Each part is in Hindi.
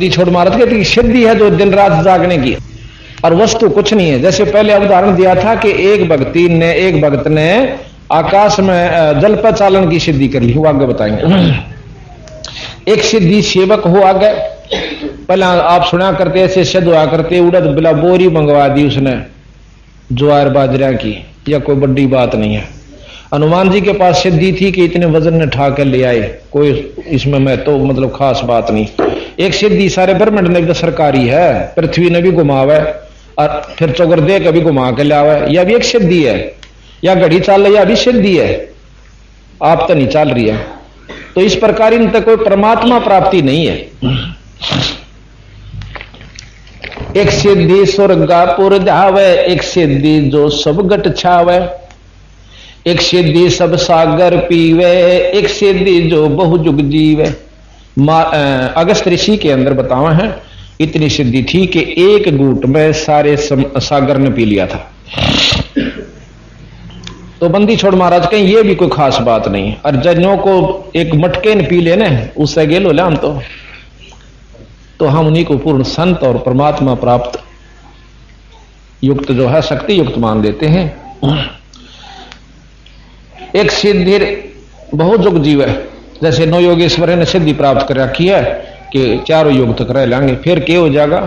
छोड़ महाराज कहते सिद्धि है जो दिन रात जागने की, और वस्तु कुछ नहीं है। जैसे पहले उदाहरण दिया था कि एक भक्त ने आकाश में जल पर चालन की सिद्धि कर ली, वो आगे बताएंगे। एक सिद्धि सेवक हो आगे, पहले आप सुना करते ऐसे शब्द हुआ करते, उड़द बिला बोरी मंगवा दी उसने ज्वार बाजरा की, या कोई बड़ी बात नहीं है। हनुमान जी के पास सिद्धि थी कि इतने वजन ने ठा कर ले आए, कोई इसमें मैं तो मतलब खास बात नहीं। एक सिद्धि सारे ब्रह्मांड में सरकारी है, पृथ्वी ने भी घुमावे और फिर चौगर दे कभी घुमा के लावे, यह भी एक सिद्धि है। या घड़ी चाल रही, यह भी सिद्धि है, आप तो नहीं चाल रही है। तो इस प्रकार इन तक कोई परमात्मा प्राप्ति नहीं है। एक सिद्धि स्वर्गापुर जावे, एक सिद्धि जो सब गट छावे, एक सिद्धि सब सागर पीवे, एक सिद्धि जो बहु जुग जीवे। अगस्त ऋषि के अंदर बतावा है, इतनी सिद्धि थी कि एक घूंट में सारे सागर ने पी लिया था। तो बंदी छोड़ महाराज कहें ये भी कोई खास बात नहीं है, और जजों को एक मटके ने पी लेने उससे गेल हो हम तो हम उन्हीं को पूर्ण संत और परमात्मा प्राप्त युक्त जो है शक्ति युक्त मान लेते हैं। एक सिद्धि बहुत जुग जीव है, जैसे नौ योगेश्वर ने सिद्धि प्राप्त कर रखी है कि चारों युग तक रह लेंगे, फिर क्या हो जाएगा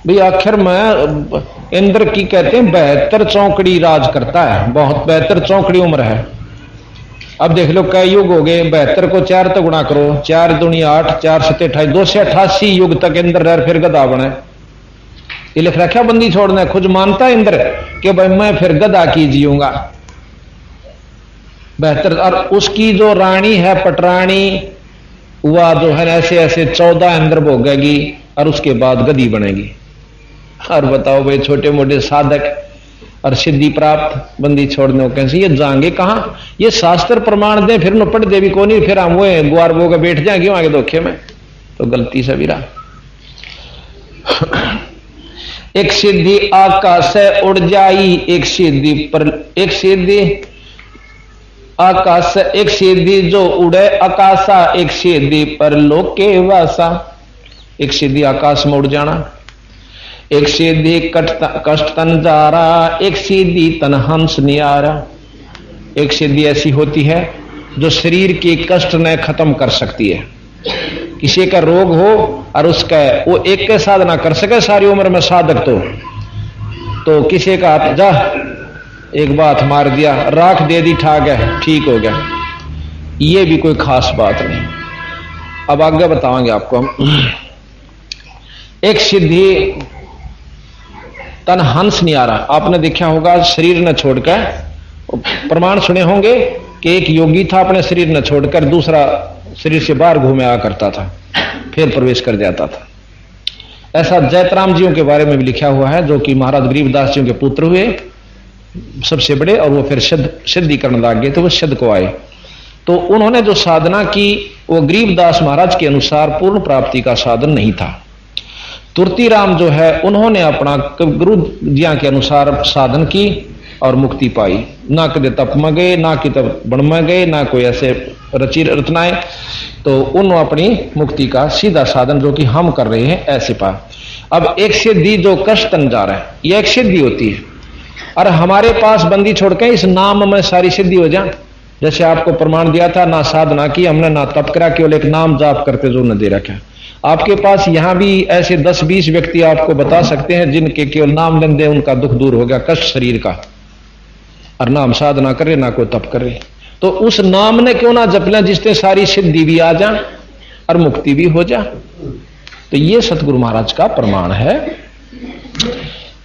भाई। आखिर में इंद्र की कहते हैं 72 चौकड़ी राज करता है, बहुत 72 चौकड़ी उम्र है। अब देख लो कई युग हो गए, 72 को 4 तो गुणा करो, 4 दूनी 8, 4 7 28, 288 युग तक इंद्र रह, फिर गधा बने। ये लिख रखा बंदी छोड़ना, खुद मानता है इंद्र कि भाई मैं फिर गधा की जीऊंगा 72। और उसकी जो रानी है पटरानी, वह जो है ऐसे ऐसे 14 इंद्र भोगेगी और उसके बाद गधी बनेगी। और बताओ भाई छोटे मोटे साधक और सिद्धि प्राप्त बंदी छोड़ने कैसे ये जाएंगे कहां? ये शास्त्र प्रमाण दे, फिर न पढ़ देवी को नहीं, फिर हम वो गुआर बो के बैठ जाएंगे आगे धोखे में, तो गलती से भी रहा। एक सिद्धि आकाश से उड़ जाई, एक सिद्धि पर, एक सिद्धि आकाश, एक सिद्धि जो उड़े आकाशा, एक सिद्धि पर लोके वासा। एक सिद्धि आकाश में उड़ जाना, एक सिद्धि कष्ट तन जारा, एक सिद्धि तन हंस नियारा। एक सिद्धि ऐसी होती है जो शरीर के कष्ट ने खत्म कर सकती है। किसी का रोग हो और उसका वो एक के साधना कर सके सारी उम्र में साधक, तो किसी का हाथ जा एक बात मार दिया, राख दे दी, ठा गया, ठीक हो गया, ये भी कोई खास बात नहीं। अब आगे बताएंगे आपको हम। एक सिद्धि तन हंस नहीं आ रहा, आपने देखा होगा शरीर न छोड़कर, प्रमाण सुने होंगे कि एक योगी था अपने शरीर न छोड़कर दूसरा शरीर से बाहर घूमे आया करता था, फिर प्रवेश कर जाता था। ऐसा जयतराम जियों के बारे में भी लिखा हुआ है, जो कि महाराज गरीबदास जियों के पुत्र हुए सबसे बड़े, और वो फिर सिद्धि करने लग गए, तो वो सिद्ध को आए। तो उन्होंने जो साधना की वो गरीबदास महाराज के अनुसार पूर्ण प्राप्ति का साधन नहीं था। तुर्तीराम जो है उन्होंने अपना गुरु जिया के अनुसार साधन की और मुक्ति पाई। ना कदे तप में गए, ना कि तप बन में गए, ना कोई ऐसे रचनाएं, तो उन्होंने अपनी मुक्ति का सीधा साधन जो कि हम कर रहे हैं ऐसे पा। अब एक सिद्धि जो कष्ट तन जा रहा है, यह एक सिद्धि होती है, और हमारे पास बंदी छोड़ के इस नाम में सारी सिद्धि हो जाए। जैसे आपको प्रमाण दिया था, ना साधना की हमने, ना तप करा, केवल एक नाम जाप करते जो न दे रखा। आपके पास यहां भी ऐसे 10-20 व्यक्ति आपको बता सकते हैं जिनके केवल नाम लेंदे उनका दुख दूर हो गया, कष्ट शरीर का, और नाम साधना करे ना कोई तप करे। तो उस नाम ने क्यों ना जपना जिससे सारी सिद्धि भी आ जा और मुक्ति भी हो जा। तो ये सतगुरु महाराज का प्रमाण है।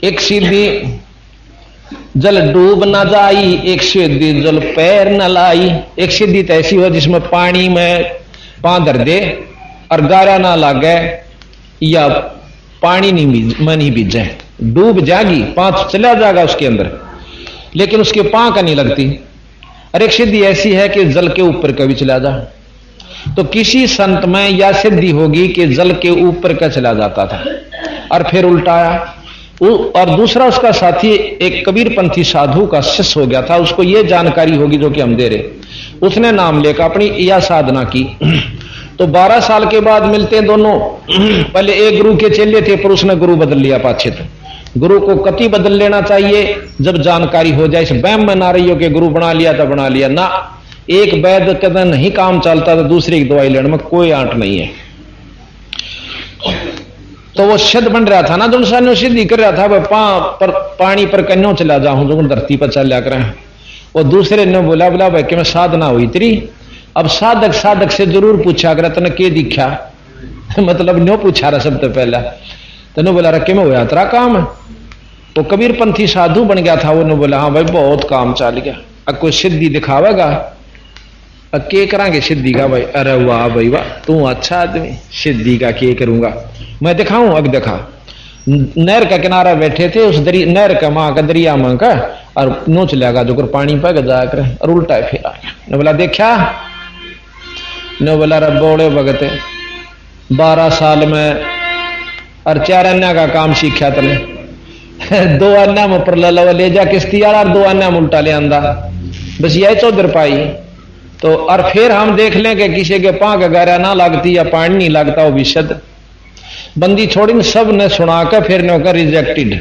एक सिद्धि जल डूब न जाई, एक सिद्धि जल पैर न लाई। एक सिद्धि तो ऐसी हो जिसमें पानी में पांव धर दे और गारा ना लागे, या पानी नहीं बीजे, डूब जाएगी, पांव चला जाएगा उसके अंदर, लेकिन उसके पांव का नहीं लगती। और एक सिद्धि ऐसी है कि जल के ऊपर कभी चला जा। तो किसी संत में यह सिद्धि होगी कि जल के ऊपर का चला जाता था और फिर उल्टाया। और दूसरा उसका साथी एक कबीरपंथी साधु का शिष्य हो गया था, उसको यह जानकारी होगी जो कि हम दे रहे, उसने नाम लेकर अपनी यह साधना की। तो 12 साल के बाद मिलते हैं दोनों। पहले एक गुरु के चेले थे, पर उसने गुरु बदल लिया पाछे। तो गुरु को कति बदल लेना चाहिए जब जानकारी हो जाए। इस वहम में ना रही हो कि गुरु बना लिया तो बना लिया ना। एक वैद्य कदम नहीं काम चलता तो दूसरे की दवाई लेने में कोई आंट नहीं है। तो वो सिद्ध बन रहा था ना, जो सिद्ध ही कर रहा था, पर पानी पर कन्यों चला जाऊं जो धरती पर चल लिया करें। वो दूसरे ने बोला भाई कि मैं साधना हुई तेरी। अब साधक से जरूर पूछा कर तने के दिखा मतलब न्यो पूछा रहा सबसे पहला। तने बोला रखे में होया तेरा काम है। तो कबीर पंथी साधु बन गया था। वो बोला हाँ भाई बहुत काम चल गया, अब कोई सिद्धि दिखावेगा, अब के करांगे सिद्धि का भाई। अरे वाह भाई वाह, तू अच्छा आदमी, सिद्धि का के करूंगा मैं दिखाऊं। अब देखा, नहर का किनारा बैठे थे, उस नहर का मां का दरिया मां का, और नोच लेगा जो कर पानी पर जाया करे, और उल्टा फेरा। ने बोला देखा, ने बोला रे बोले भगत 12 साल में और 4 अन्ना का काम सीखा तने 2 अन्ना में पर ले जा किश्ती और 2 अन्ना में उल्टा ले आंदा, बस यही चौधर पाई। तो और फिर हम देख लें कि किसी के पांव गहरा ना लगती या पानी नहीं लगता, वो विशद बंदी छोड़ी। सब ने सुना कर फिर ने होकर रिजेक्टेड।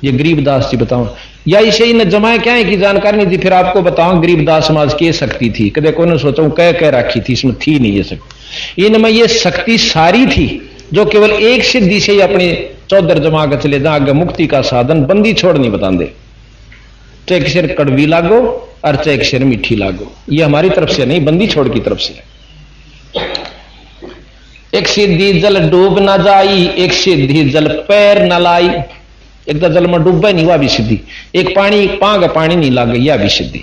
ये गरीबदास जी बताओ, या इसे ही न जमाए क्या है कि जानकारी नहीं थी। फिर आपको बताऊं गरीबदास समाज की शक्ति थी, कदे कोई ने सोचा कह रखी थी, इसमें थी नहीं ये शक्ति। इनमें ये शक्ति सारी थी जो केवल एक सिद्धि से ही अपनी चौधर जमा कर चले जा आगे मुक्ति का साधन। बंदी छोड़ नहीं बता दे, चाहे किसी कड़वी लागो और चाहे किसी मीठी लागो, ये हमारी तरफ से नहीं, बंदी छोड़ की तरफ से। एक सिद्धि जल डूब न जाई, एक सिद्धि जल पैर न लाई। एक तो जल में डूबे नहीं, वह भी सिद्धि। एक पानी पांग पानी नहीं लाग, यह भी सिद्धि।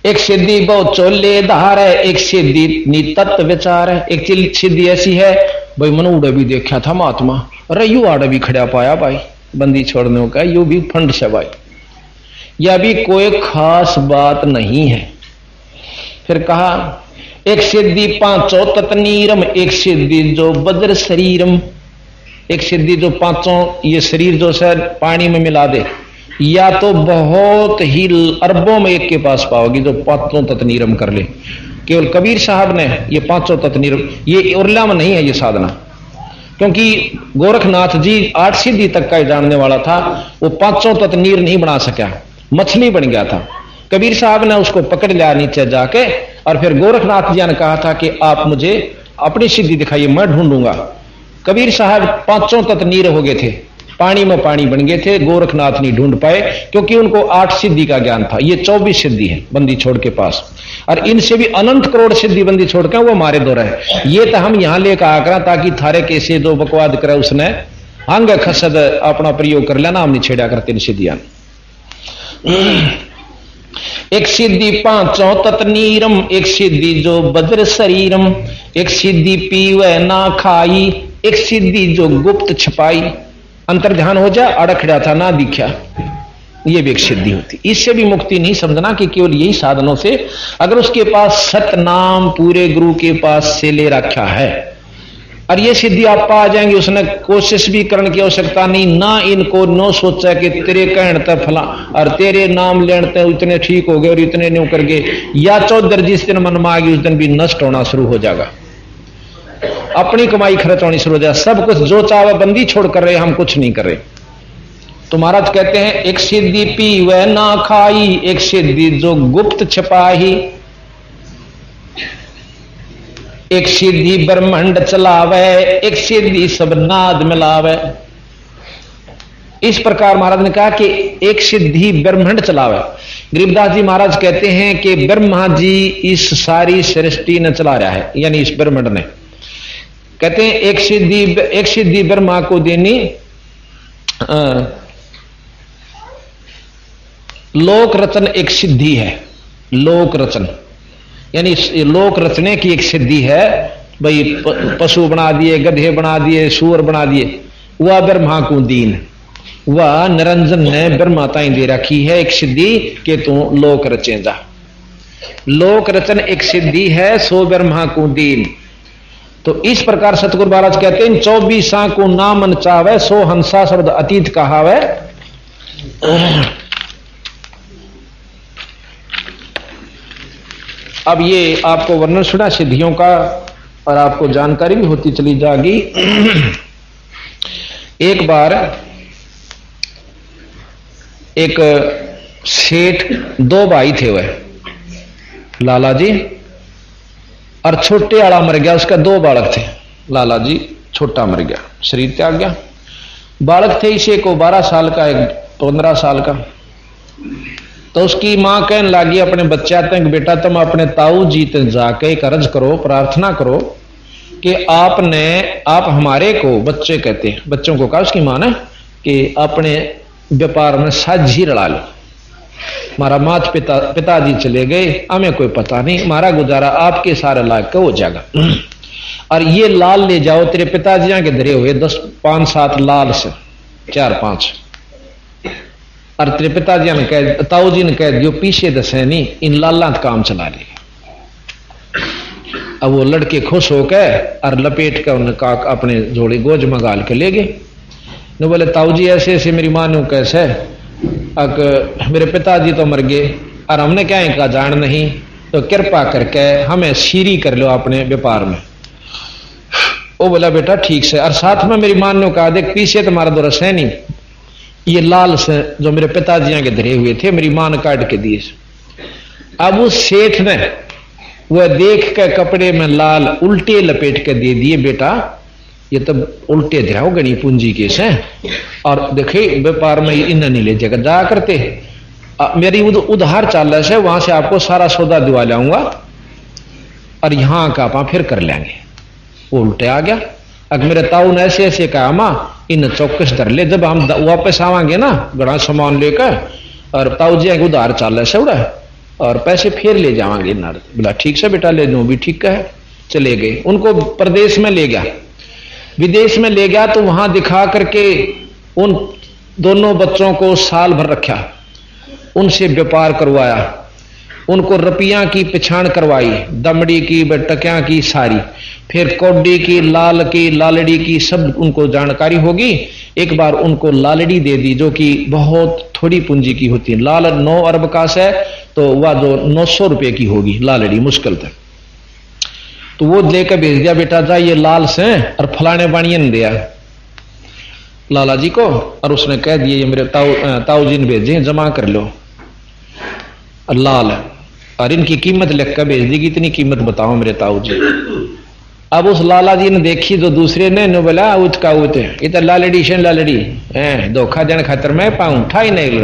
एक सिद्धि बहुत चोले धार है, एक सिद्धि नितत्व विचार है। एक सिद्धि ऐसी है भाई मनु उड़े भी देखा था महात्मा, अरे यू आड़े भी खड़ा पाया भाई, बंदी छोड़ने का यू भी फंड से भाई, यह भी कोई खास बात नहीं है। फिर कहा एक सिद्धि 5 तत्नीरम, एक सिद्धि जो बद्र शरीरम। एक सिद्धि जो 5 ये शरीर जो सर पानी में मिला दे, या तो बहुत ही अरबों में एक के पास पाओगी जो 5 तत्नीरम कर ले। केवल कबीर साहब ने ये 5 तत्नीरम, ये उर्ला में नहीं है ये साधना, क्योंकि गोरखनाथ जी 8 सिद्धि तक का जानने वाला था, वो 5 तत्नीर नहीं बना सका, मछली बन गया था। कबीर साहब ने उसको पकड़ लिया नीचे जाके, और फिर गोरखनाथ जी ने कहा था कि आप मुझे अपनी सिद्धि दिखाइए, मैं ढूंढूंगा। कबीर साहब 5 तत्नीर हो गए थे, पानी में पानी बन गए थे। गोरखनाथ नहीं ढूंढ पाए क्योंकि उनको 8 सिद्धि का ज्ञान था। ये 24 सिद्धि है बंदी छोड़ के पास, और इनसे भी अनंत करोड़ सिद्धि बंदी छोड़ के वो मारे दो रहे। ये तो हम यहां लेकर आ करा ताकि थारे कैसे जो बकवाद करे उसने अंग खसद अपना प्रयोग कर लेना, हम नहीं छेड़ा करते सिद्धियां। एक सिद्धि 5 तत्नीरम, एक सिद्धि जो बद्र शरीरम, एक सिद्धि पीवे ना खाई, एक सिद्धि जो गुप्त छपाई। अंतर ध्यान हो जा, अड़खड़ा था ना दिखा, ये भी एक सिद्धि होती। इससे भी मुक्ति नहीं समझना कि केवल यही साधनों से, अगर उसके पास सतनाम पूरे गुरु के पास से ले रखा है और ये सिद्धि आप पा जाएंगे, उसने कोशिश भी करने की आवश्यकता नहीं ना। इनको नो सोचा कि तेरे कहते फला और तेरे नाम लेते इतने ठीक हो गए और इतने न्यू कर गए, या चौधर जिस दिन मन में आ गई उस दिन भी नष्ट होना शुरू हो जाएगा, अपनी कमाई खर्च होनी शुरू हो जाए। सब कुछ जो चाहे बंदी छोड़ कर रहे, हम कुछ नहीं कर रहे। तो महाराज कहते हैं एक सिद्धि पीवे ना खाई, एक सिद्धि जो गुप्त छपाही, एक सिद्धि ब्रह्मांड चलावे, एक सिद्धि सब नाद मिलावे। इस प्रकार महाराज ने कहा कि एक सिद्धि ब्रह्मांड चलावे। गरीबदास जी महाराज कहते हैं कि ब्रह्मा जी इस सारी सृष्टि ने चला रहा है, यानी इस ब्रह्मांड ने। कहते हैं एक सिद्धि ब्रह्मा को देनी लोक रचन एक सिद्धि है। लोक रचन यानी लोक रचने की एक सिद्धि है भाई। पशु बना दिए, गधे बना दिए, सूअर बना दिए, वह ब्रह्मा को दीन, वह निरंजन ने ब्रह्मा ताई दे रखी है एक सिद्धि के तू लोक रचे जा। लोक रचन एक सिद्धि है, सो ब्रह्मा को दीन। तो इस प्रकार सतगुरु महाराज कहते हैं 24 को ना मन चावे, सो हंसा शब्द अतीत कहावे। अब ये आपको वर्णन सुना सिद्धियों का और आपको जानकारी भी होती चली जाएगी। एक बार एक सेठ, दो भाई थे वह, लाला जी, और छोटे वाला मर गया, उसका दो बालक थे। लाला जी छोटा मर गया, शरीर त्याग गया। बालक थे इसे को 12 साल का, एक 15 साल का। तो उसकी मां कहने लगी अपने बच्चा तक, बेटा तुम अपने ताऊ जी तक जाके एक अर्ज करो, प्रार्थना करो कि आप हमारे को, बच्चे कहते हैं, बच्चों को कहा उसकी मां ने, कि अपने व्यापार में साझी लड़ा लो। हमारा माता पिताजी चले गए, हमें कोई पता नहीं, हमारा गुजारा आपके सारे लायक का हो जाएगा। और ये लाल ले जाओ, तेरे पिताजी के धरे हुए 10 5-7 लाल से 4-5, और तेरे पिताजी ने कह, ताऊ जी ने कह दियो पीछे दसे नहीं, इन लाला काम चला ले। अब वो लड़के खुश होकर और लपेट कर उन्हें अपने जोड़े गोज में गाल के ले गए। न बोले ताऊ जी ऐसे ऐसे मेरी मां ने कैसे, मेरे पिताजी तो मर गए और हमने क्या इनका जान नहीं, तो कृपा करके हमें सीरी कर लो अपने व्यापार में। वो बोला बेटा ठीक से, और साथ में मेरी मां ने कहा देख पीछे तुम्हारा दो रस है नहीं, ये लाल से जो मेरे पिताजी के धरे हुए थे, मेरी मां ने काट के दिए। अब उस सेठ ने वह देख के कपड़े में लाल उल्टे लपेट के दे दिए, बेटा ये तो उल्टे धराओ गणी पूंजी के से, और देखे व्यापार में इन नहीं ले जाकर जा करते, मेरी उधार चाल है, वहां से आपको सारा सौदा दिवा लाऊंगा और यहां का आप फिर कर लेंगे। वो उल्टे आ गया। अगर मेरे ताऊ ने ऐसे ऐसे कहा, माँ इन चौकस धर ले, जब हम वापस आवांगे ना बड़ा सामान लेकर, और ताऊ जी उधार चाल है सौड़ा, और पैसे फिर ले जावांगे। बोला ठीक से बेटा ले लो, भी ठीक है। चले गए, उनको प्रदेश में ले गया, विदेश में ले गया, तो वहां दिखा करके उन दोनों बच्चों को साल भर रखा, उनसे व्यापार करवाया, उनको रुपया की पहचान करवाई, दमड़ी की बटकियां की सारी, फिर कौडी की, लाल की, लालड़ी की, सब उनको जानकारी होगी। एक बार उनको लालड़ी दे दी जो कि बहुत थोड़ी पूंजी की होती है, लाल 9 अरब का है, तो वह जो 900 रुपए की होगी लालड़ी मुश्किल तक। तो वो लेकर भेज दिया, बेटा जा ये लाल से और फलाने बाणिया ने दिया लाला जी को, और उसने कह दिया ये मेरे ताऊ जी ने भेजे, जमा कर लो। और लाल और इनकी कीमत लिख कर भेज देगी, इतनी कीमत बताओ मेरे ताऊ जी। अब उस लाला जी ने देखी, जो दूसरे ने बोला उत का उत, ये तो लालड़ी से लालड़ी है, धोखा देने खातर मैं पाऊं उठा ही नहीं,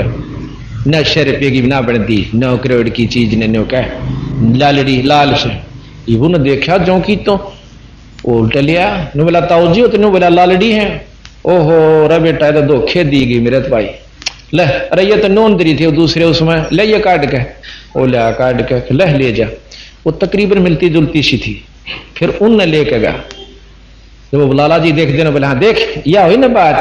900 रुपये की ना बनती, 9 करोड़ की चीज ने नो कह लालड़ी लाल से। इबू ने देखा जो की, तो उल्टा लिया, नो बोला ताऊ जी, तो बोला लालड़ी है। ओहो रे बेटा, तो धोखे दी गई मेरे भाई, ले अरे ये तो नोन दरी थी दूसरे उसमें, ले ये काट के, वो लिया काट के ले जा। वो तकरीबन मिलती जुलती सी थी। फिर उनने लेके गया, तो वो लाला जी देख देना, बोला हाँ देख यह हुई ना बात,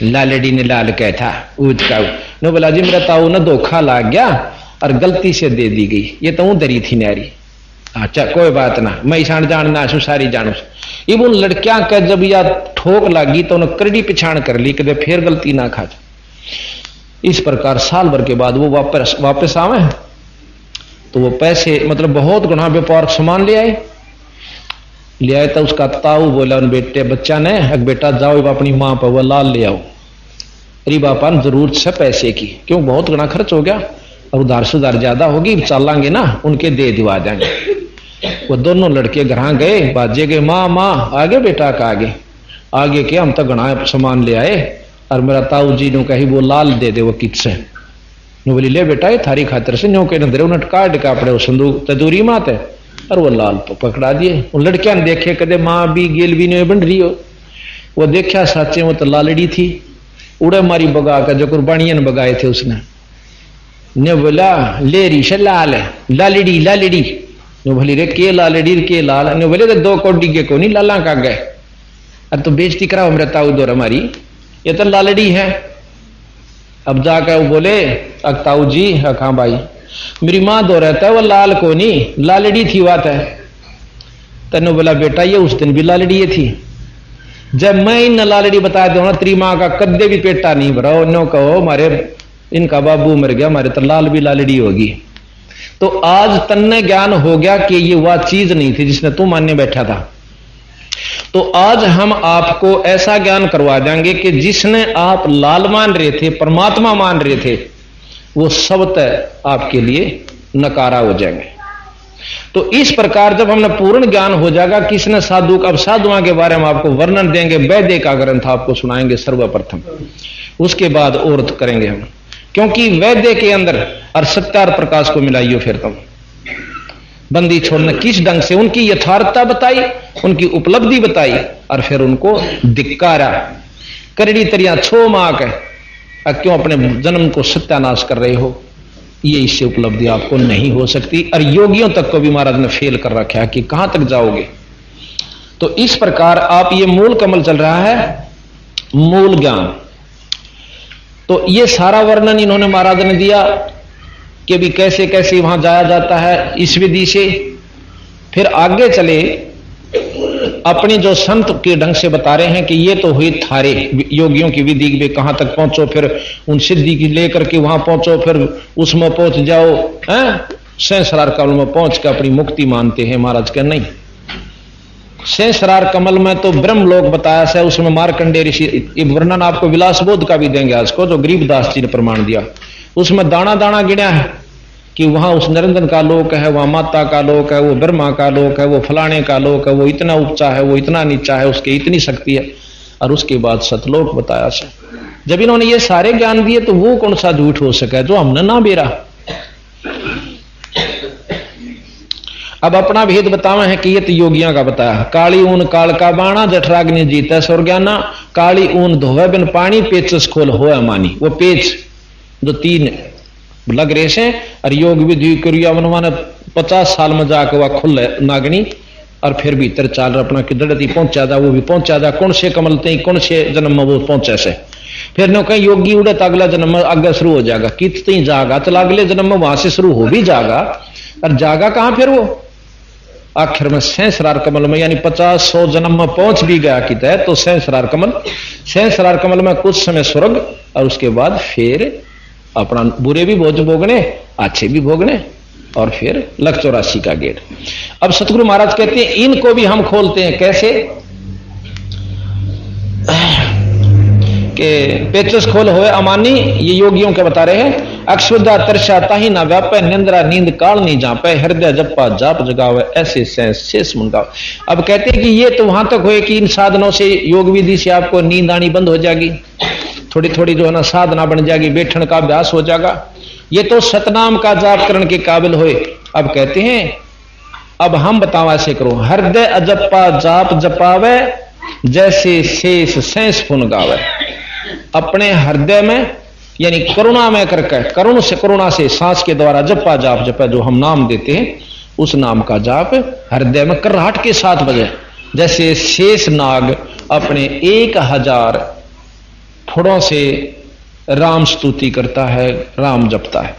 लालड़ी ने लाल कह था ऊद का, नो बोला जी मेरा ताऊ ना धोखा लाग गया और गलती से दे दी गई, ये तो दरी थी नारी। अच्छा कोई बात ना, मैं ईशान जानना सु सारी जानू। इब उन लड़कियां का जब या ठोक लगी तो उन्हें करड़ी पिछाण कर ली, कदे फिर गलती ना खा। इस प्रकार साल भर के बाद वो वापस आवे, तो वो पैसे मतलब बहुत गुना व्यापार सामान ले आए। तो उसका ताऊ बोला उन बेटे बच्चा ने, अग बेटा जाओ अपनी मां पर वो लाल ले आओ। अरे बापा जरूरत से पैसे की, क्यों बहुत गुना खर्च हो गया और उधार सुधार ज्यादा होगी, चलांगे ना उनके दे दिवा देंगे। वो दोनों लड़के घर गए, बाजे गए, माँ माँ आगे बेटा का आगे के हम तो घना सामान ले आए, और मेरा ताऊ जी ने कही वो लाल दे दे वो किट से। बोली ले बेटा ये थारी खातर से न्यो के नजर उन्हें काट का अपने संदूक तदूरी मात है, और वो लाल तो पकड़ा दिए। उन लड़किया ने देखे कदे माँ भी गेल भी नहीं बन रही हो, वो देखा साचे वो तो लालड़ी थी, उड़े मारी बगा कर जो कुर्बानियां ने बगाए थे उसने। ने बोला ले रही से लाल है, लालड़ी लालड़ी। ने बोली रे के लालड़ी के लाल, ने बोले 2 कौडी के को नहीं लाला का गए, अब तो बेइज्जती कराओ मेरा ताऊ दौर हमारी, ये तो लालड़ी है। अब जाकर वो बोले ताऊ जी हाँ भाई मेरी माँ दो रहता है वो लाल को नहीं लालड़ी थी बात है। तनु बोला बेटा ये उस दिन भी लालड़ी थी, जब मैं इन लालड़ी बता दूं ना तेरी माँ का कद्दे भी पेटा नहीं भरा, नो कहो मारे इनका बाबू मर गया, हमारे तो लाल भी लालड़ी होगी। तो आज तन्ने ज्ञान हो गया कि ये वह चीज नहीं थी जिसने तू मानने बैठा था। तो आज हम आपको ऐसा ज्ञान करवा देंगे कि जिसने आप लाल मान रहे थे, परमात्मा मान रहे थे, वो सबतः आपके लिए नकारा हो जाएंगे। तो इस प्रकार जब हमने पूर्ण ज्ञान हो जाएगा, किसने साधु, अब साधुओं के बारे में आपको वर्णन देंगे, वैद्य का ग्रंथ आपको सुनाएंगे सर्वप्रथम, उसके बाद और करेंगे हम, क्योंकि वैद्य के अंदर और सत्यार प्रकाश को मिलाइयो, फिर तुम बंदी छोड़ने किस ढंग से उनकी यथार्थता बताई, उनकी उपलब्धि बताई, और फिर उनको धिक्कारा, करड़ी तरिया छो मां के क्यों अपने जन्म को सत्यानाश कर रहे हो, ये इससे उपलब्धि आपको नहीं हो सकती। और योगियों तक को भी महाराज ने फेल कर रखा है कि कहां तक जाओगे। तो इस प्रकार आप ये मूल कमल चल रहा है, मूल ज्ञान। तो ये सारा वर्णन इन्होंने महाराज ने दिया कि भी कैसे कैसे वहां जाया जाता है इस विधि से। फिर आगे चले, अपनी जो संत के ढंग से बता रहे हैं कि ये तो हुई थारे योगियों की विधि में, कहां तक पहुंचो, फिर उन सिद्धि की लेकर के वहां पहुंचो, फिर उसमें पहुंच जाओ, सहस्रार कमल में पहुंच के अपनी मुक्ति मानते हैं। महाराज के नहीं, सहस्रार कमल में तो ब्रह्म लोक बताया है, उसमें मार्कंडेय ऋषि वर्णन आपको विलास बोध का भी देंगे आज को, जो गरीबदास जी ने प्रमाण दिया, उसमें दाना दाना गिना है कि वहां उस निरंजन का लोक है, वहां माता का लोक है, वो ब्रह्मा का लोक है, वो फलाने का लोक है, वो इतना ऊंचा है, वो इतना नीचा है, उसके इतनी शक्ति है, और उसके बाद सतलोक बताया से। जब इन्होंने ये सारे ज्ञान दिए तो वो कौन सा झूठ हो सका जो हमने ना बेरा। अब अपना भेद बतावे है कि ये तो योगियों का बताया, काली ऊन काल का बाणा, जठराग्नि जीता स्वर्ज्ञाना, काली ऊन धोवे बिन पानी, पेचस खोल होए मानी। वो पेच जो तीन लग रहे से, और योग विधि क्रिया मनवाने 50 साल में जाकर वह खुल नागनी, और फिर भीतर चाल अपना किधरती पहुंचा जा, वो भी पहुंचा जा, कौन से कमलते कौन से जन्म में वो पहुंचे से, फिर न कहीं योगी उड़े तो अगला जन्म में आगे शुरू हो जाएगा, कितनी जागा तो अगले जन्म में वहां से शुरू हो भी जाएगा, और जागा कहां फिर वो आखिर में सहस्रार कमल में, यानी 50-100 जन्म में पहुंच भी गया कि तय तो सहस्रार कमल में कुछ समय स्वर्ग, और उसके बाद फिर अपना बुरे भी भोगने, अच्छे भी भोगने, और फिर लख 84 का गेट। अब सतगुरु महाराज कहते हैं इनको भी हम खोलते हैं, कैसे कि पेचस खोल होए अमानी, ये योगियों के बता रहे हैं। अक्षुदा तरसा ताही ना व्यापे, निंद्रा नींद काल नहीं जापे, हृदय जप्पा जाप जगावे, ऐसे शेष मुनगावे। अब कहते हैं कि ये तो वहां तक हुए कि इन साधनों से, योग विधि से आपको नींद आनी बंद हो जाएगी, थोड़ी थोड़ी जो है ना साधना बन जाएगी, बैठने का अभ्यास हो जाएगा, ये तो सतनाम का जाप करने के काबिल हुए। अब कहते हैं अब हम बताओ ऐसे करो, हृदय अजप्पा जाप जपावे, जैसे शेष शेष फुन गावे। अपने हृदय में यानी करुणा में करके, करुणा से सांस के द्वारा जप्पा जाप जपा, जो हम नाम देते हैं उस नाम का जाप हृदय में कर्राहट के साथ बजे, जैसे शेष नाग अपने 1000 फुड़ों से राम स्तुति करता है, राम जपता है।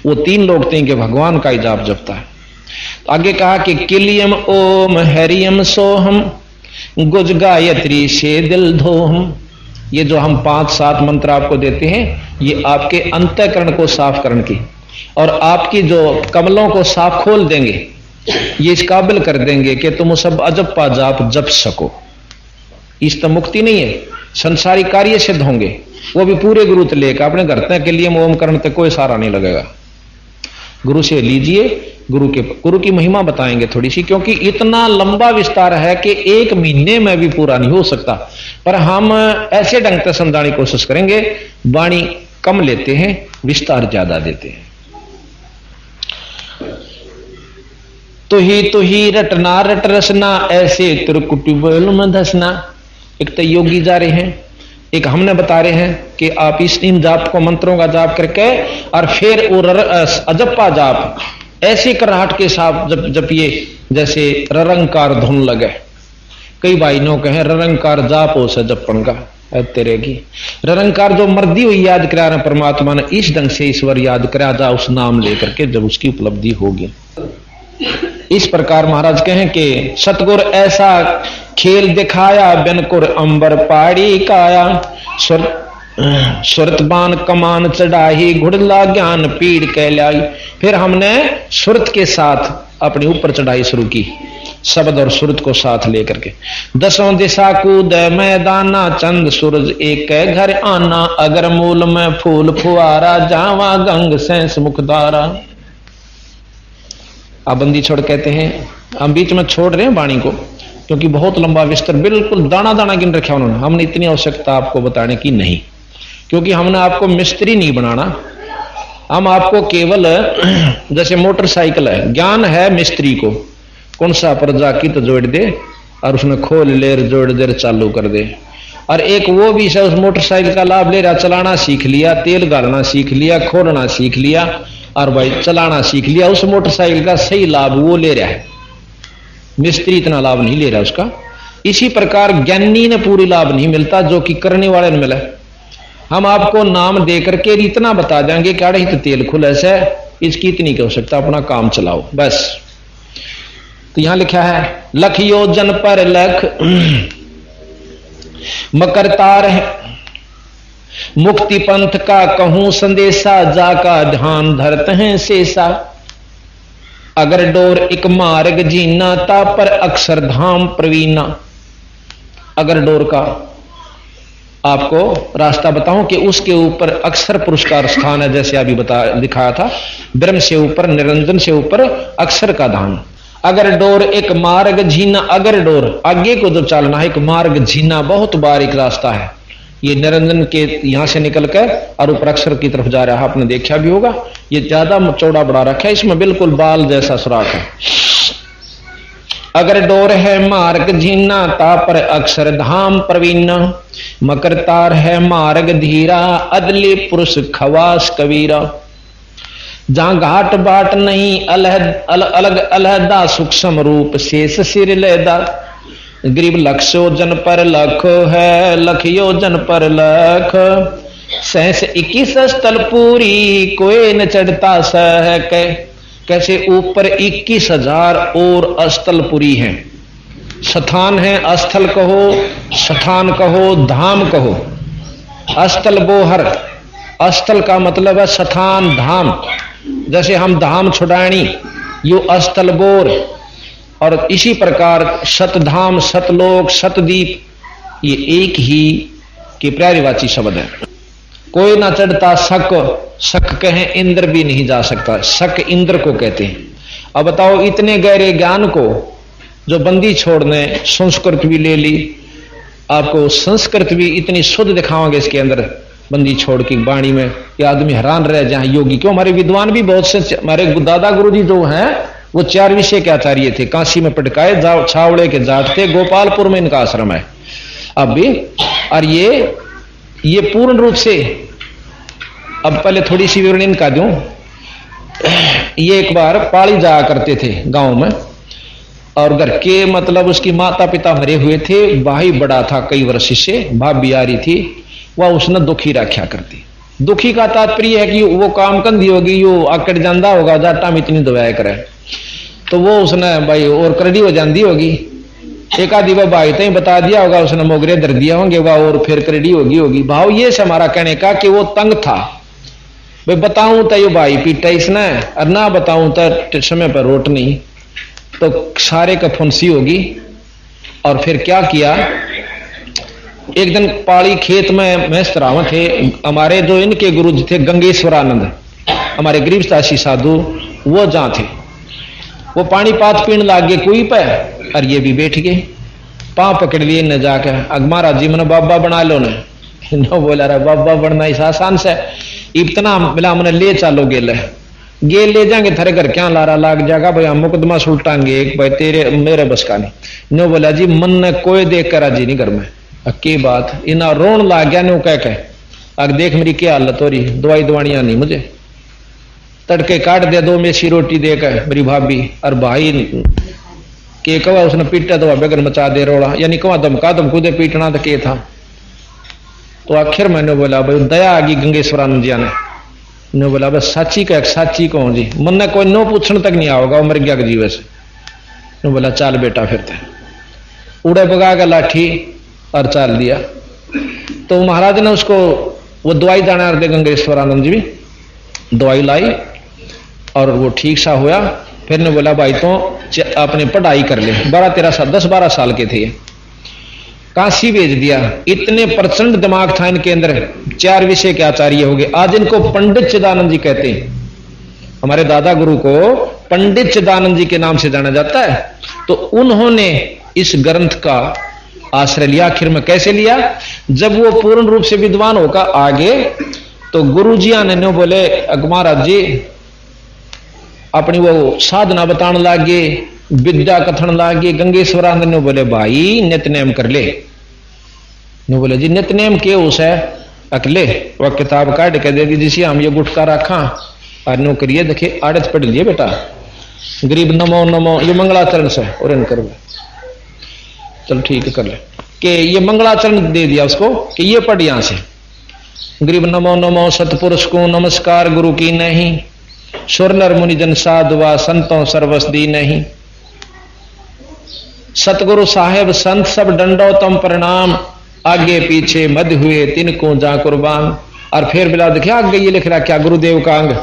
वो 3 लोग थे कि भगवान का ही जाप जपता है। तो आगे कहा कि किलियम ओम हरियम सोहम, गुज गायत्री से दिल धोहम। ये जो हम 5-7 मंत्र आपको देते हैं, ये आपके अंतःकरण को साफ करने की और आपकी जो कमलों को साफ खोल देंगे, ये इस काबिल कर देंगे कि तुम सब अजप्पा जाप जप सको। इस तो मुक्ति नहीं है, संसारी कार्य सिद्ध होंगे, वो भी पूरे गुरु से लेकर अपने घर तक के लिए ओम करने तक कोई सहारा नहीं लगेगा। गुरु से लीजिए, गुरु की महिमा बताएंगे थोड़ी सी, क्योंकि इतना लंबा विस्तार है कि 1 महीने में भी पूरा नहीं हो सकता, पर हम ऐसे ढंग से समझाने की कोशिश करेंगे। वाणी कम लेते हैं, विस्तार ज्यादा देते हैं। तो ही रटना रट रसना, ऐसे त्रिकुटी में धसना। एक तो योगी जा रहे हैं, एक हमने बता रहे हैं कि आप इन जाप को, मंत्रों का जाप करके, और फिर वो अजप्पा जाप ऐसे कराहट के साथ जपिए जैसे ररंकार धुन लगे। कई भाई नो कहे ररंकार जाप हो से जपन का तेरे की, ररंकार जो मर्दी हुई याद करा रहे परमात्मा ने, इस ढंग से ईश्वर याद करा जा, उस नाम लेकर के जब उसकी उपलब्धि होगी। इस प्रकार महाराज कहें कि सतगुर ऐसा खेल दिखाया, बिनकुर अंबर पाड़ी काया, सुरत बान कमान चढ़ाई, घुड़ला ज्ञान पीड़ कहलाई। फिर हमने सुरत के साथ अपने ऊपर चढ़ाई शुरू की, शब्द और सुरत को साथ लेकर के। दसों दिशा कूद मैदाना, चंद सूरज एक घर आना, अगर मूल में फूल फुआरा, जावा गंग सेंस मुखदारा। आप बंदी छोड़ कहते हैं, हम बीच में छोड़ रहे हैं वाणी को क्योंकि बहुत लंबा विस्तार, बिल्कुल दाना दाना गिन रखा उन्होंने। हमने इतनी आवश्यकता आपको बताने की नहीं, क्योंकि हमने आपको मिस्त्री नहीं बनाना। हम आपको केवल जैसे मोटरसाइकिल है, ज्ञान है मिस्त्री को, कौन सा परजा की तो जोड़ दे और उसमें खोल ले जोड़ दे चालू कर दे। और एक वो भी है, उस मोटरसाइकिल का लाभ ले रहा, चलाना सीख लिया, तेल गालना सीख लिया, खोलना सीख लिया और भाई चलाना सीख लिया, उस मोटरसाइकिल का सही लाभ वो ले रहा है, मिस्त्री इतना लाभ नहीं ले रहा उसका। इसी प्रकार ज्ञानी ने पूरी लाभ नहीं मिलता जो कि करने वाले ने मिला। हम आपको नाम दे करके इतना बता देंगे कि अड़े तो तेल खुल ऐसा है, इसकी इतनी क्या हो सकता, अपना काम चलाओ बस। तो यहां लिखा है लख योजन पर लख मकरतार है, मुक्ति पंथ का कहूं संदेशा, जाका ध्यान धरते हैं शेषा। अगर डोर एक मार्ग जीना, ता पर अक्षर धाम प्रवीणा। अगर डोर का आपको रास्ता बताऊं कि उसके ऊपर अक्षर पुरस्कार स्थान है, जैसे अभी दिखाया था, ब्रह्म से ऊपर निरंजन से ऊपर अक्षर का धाम। अगर डोर एक मार्ग जीना, अगर डोर आगे को जो चलना है, एक मार्ग जीना बहुत बारीक रास्ता है, ये निरंजन के यहां से निकलकर और ऊपर अक्षर की तरफ जा रहा है, आपने देखा भी होगा। ये ज्यादा चौड़ा बड़ा रखा है, इसमें बिल्कुल बाल जैसा सुराख है। अगर डोर है मार्ग जीना, ता पर अक्षर धाम प्रवीणा। मकरतार है मार्ग धीरा, अदली पुरुष खवास कबीरा। जहां घाट बाट नहीं, अलग अलहदा सूक्ष्म रूप शेष सिर लेदा। गरीब लक्ष योजन पर लख है, लख योजन पर लख। सहस 21 स्थल पूरी, कोई न चढ़ता सह के। कैसे ऊपर 21,000 और स्थलपुरी हैं, स्थान है, स्थल कहो, स्थान कहो, धाम कहो। स्थल बोहर, स्थल का मतलब है स्थान धाम, जैसे हम धाम छुड़ानी, यो स्थल बोर। और इसी प्रकार सतधाम, सतलोक, सतदीप, ये एक ही के पर्यायवाची शब्द है। कोई ना चढ़ता शक, शक कहें इंद्र भी नहीं जा सकता, शक इंद्र को कहते हैं। अब बताओ इतने गहरे ज्ञान को जो बंदी छोड़ने संस्कृत भी ले ली, आपको संस्कृत भी इतनी शुद्ध दिखाओगे इसके अंदर बंदी छोड़ की वाणी में, ये आदमी हैरान रह जाए। योगी क्यों, हमारे विद्वान भी बहुत से, हमारे दादा गुरु जी जो हैं वो 4 विषय के आचार्य थे, काशी में पटकाए, छावड़े के जाट थे, गोपालपुर में इनका आश्रम है अब भी। और ये पूर्ण रूप से, अब पहले थोड़ी सी विवरण इनका दूं। ये एक बार पाली जाया करते थे गांव में, और घर के मतलब उसकी माता पिता मरे हुए थे, भाई बड़ा था कई वर्ष से, भाभी आ रही थी, वह उसने दुखी रखा करती। दुखी का तात्पर्य है कि वो काम कंधी होगी, यो आकड़ जांदा होगा, जाटा में इतनी दवाया करे, तो वो उसने भाई और करड़ी हो जाती होगी। एक आधी वो भाई तो ही बता दिया होगा, उसने मोगरे दर दिया होंगे, वह और फिर करड़ी होगी। भाव ये से हमारा कहने का कि वो तंग था, भाई बताऊं तो ये भाई पीटा इसने, और ना बताऊं तो समय पर रोट नहीं, तो सारे का फुंसी होगी। और फिर क्या किया, एक दिन पाड़ी खेत में मैस्तराव थे, हमारे जो इनके गुरु जी थे गंगेश्वरानंद, हमारे गरीबदासी साधु, वो जहां थे, वो पानी पात पीने लाग गए कुई पे, और ये भी बैठ गए, पांव पकड़ लिए न जाकर, अगमारा जी मैंने बाबा बना लो न बोला रहा बाबा बनना इस आसान से, इतना मिला मैंने ले चलो गे ले जाएंगे, थारे घर क्या लारा लाग जाएगा भाई, हम मुकदमा सुलटाएंगे एक भाई, तेरे मेरे बस का नहीं। नो बोला जी मन ने कोई देख कर राजी नहीं घर में, की बात इना रोन लाग गया नो कह के, अग देख मेरी क्या हालत हो रही, दवाई दवाइयां नहीं मुझे, तड़के काट दे, 2 मेसी रोटी देकर मेरी भाभी और भाई के कवा उसने पीटा तो बेगर मचा दे रोड़ा, यानी कवा धमका धमकू दे पीटना तो के था। तो आखिर मैंने बोला भाई दया आ गई गंगेश्वरानंद जी ने बोला बस साची का साची कौन जी, मन ने कोई नो पूछने तक नहीं आओगा, मर गया जीवे से। ने बोला चाल बेटा फिर उड़े बगा का लाठी और चाल दिया। तो महाराज ने उसको वो दवाई जाना दे गंगेश्वरानंद जी भी दवाई लाई और वो ठीक सा होया। फिर ने बोला भाई तो अपनी पढ़ाई कर ले। 10-12 साल के थे। काशी भेज दिया। इतने प्रचंड दिमाग था इनके अंदर, 4 विषय के आचार्य हो गए। आज इनको पंडित चिदानंद जी कहते हैं। हमारे दादा गुरु को पंडित चिदानंद जी के नाम से जाना जाता है। तो उन्होंने इस ग्रंथ का आश्रय लिया। आखिर में कैसे लिया? जब वो पूर्ण रूप से विद्वान होकर आगे तो गुरु जी ने बोले महाराज जी अपनी वो साधना बताने लागे, विद्या कथन लागे। गंगेश्वरानंद ने बोले भाई नित्यनेम कर ले। ने बोले जी नित्यनेम के उस है अकले वह किताब काट के दे दी जिसे हम ये गुटका रखा और नो करिए देखे आड़त पढ़ लिए बेटा गरीब नमो नमो ये मंगलाचरण से और इन कर चल ठीक कर ले कि ये मंगलाचरण दे दिया उसको कि ये पढ़ यहां से गरीब नमो नमो सतपुरुष को नमस्कार गुरु की नहीं सुरनर मुनिजन साधुआ संतों सर्वस दी नहीं सतगुरु साहेब संत सब डंडो तम प्रणाम आगे पीछे मध्य हुए तिनको जा कुर्बान। और फिर बिला देखिए आगे ये लिख रहा क्या गुरुदेव का अंग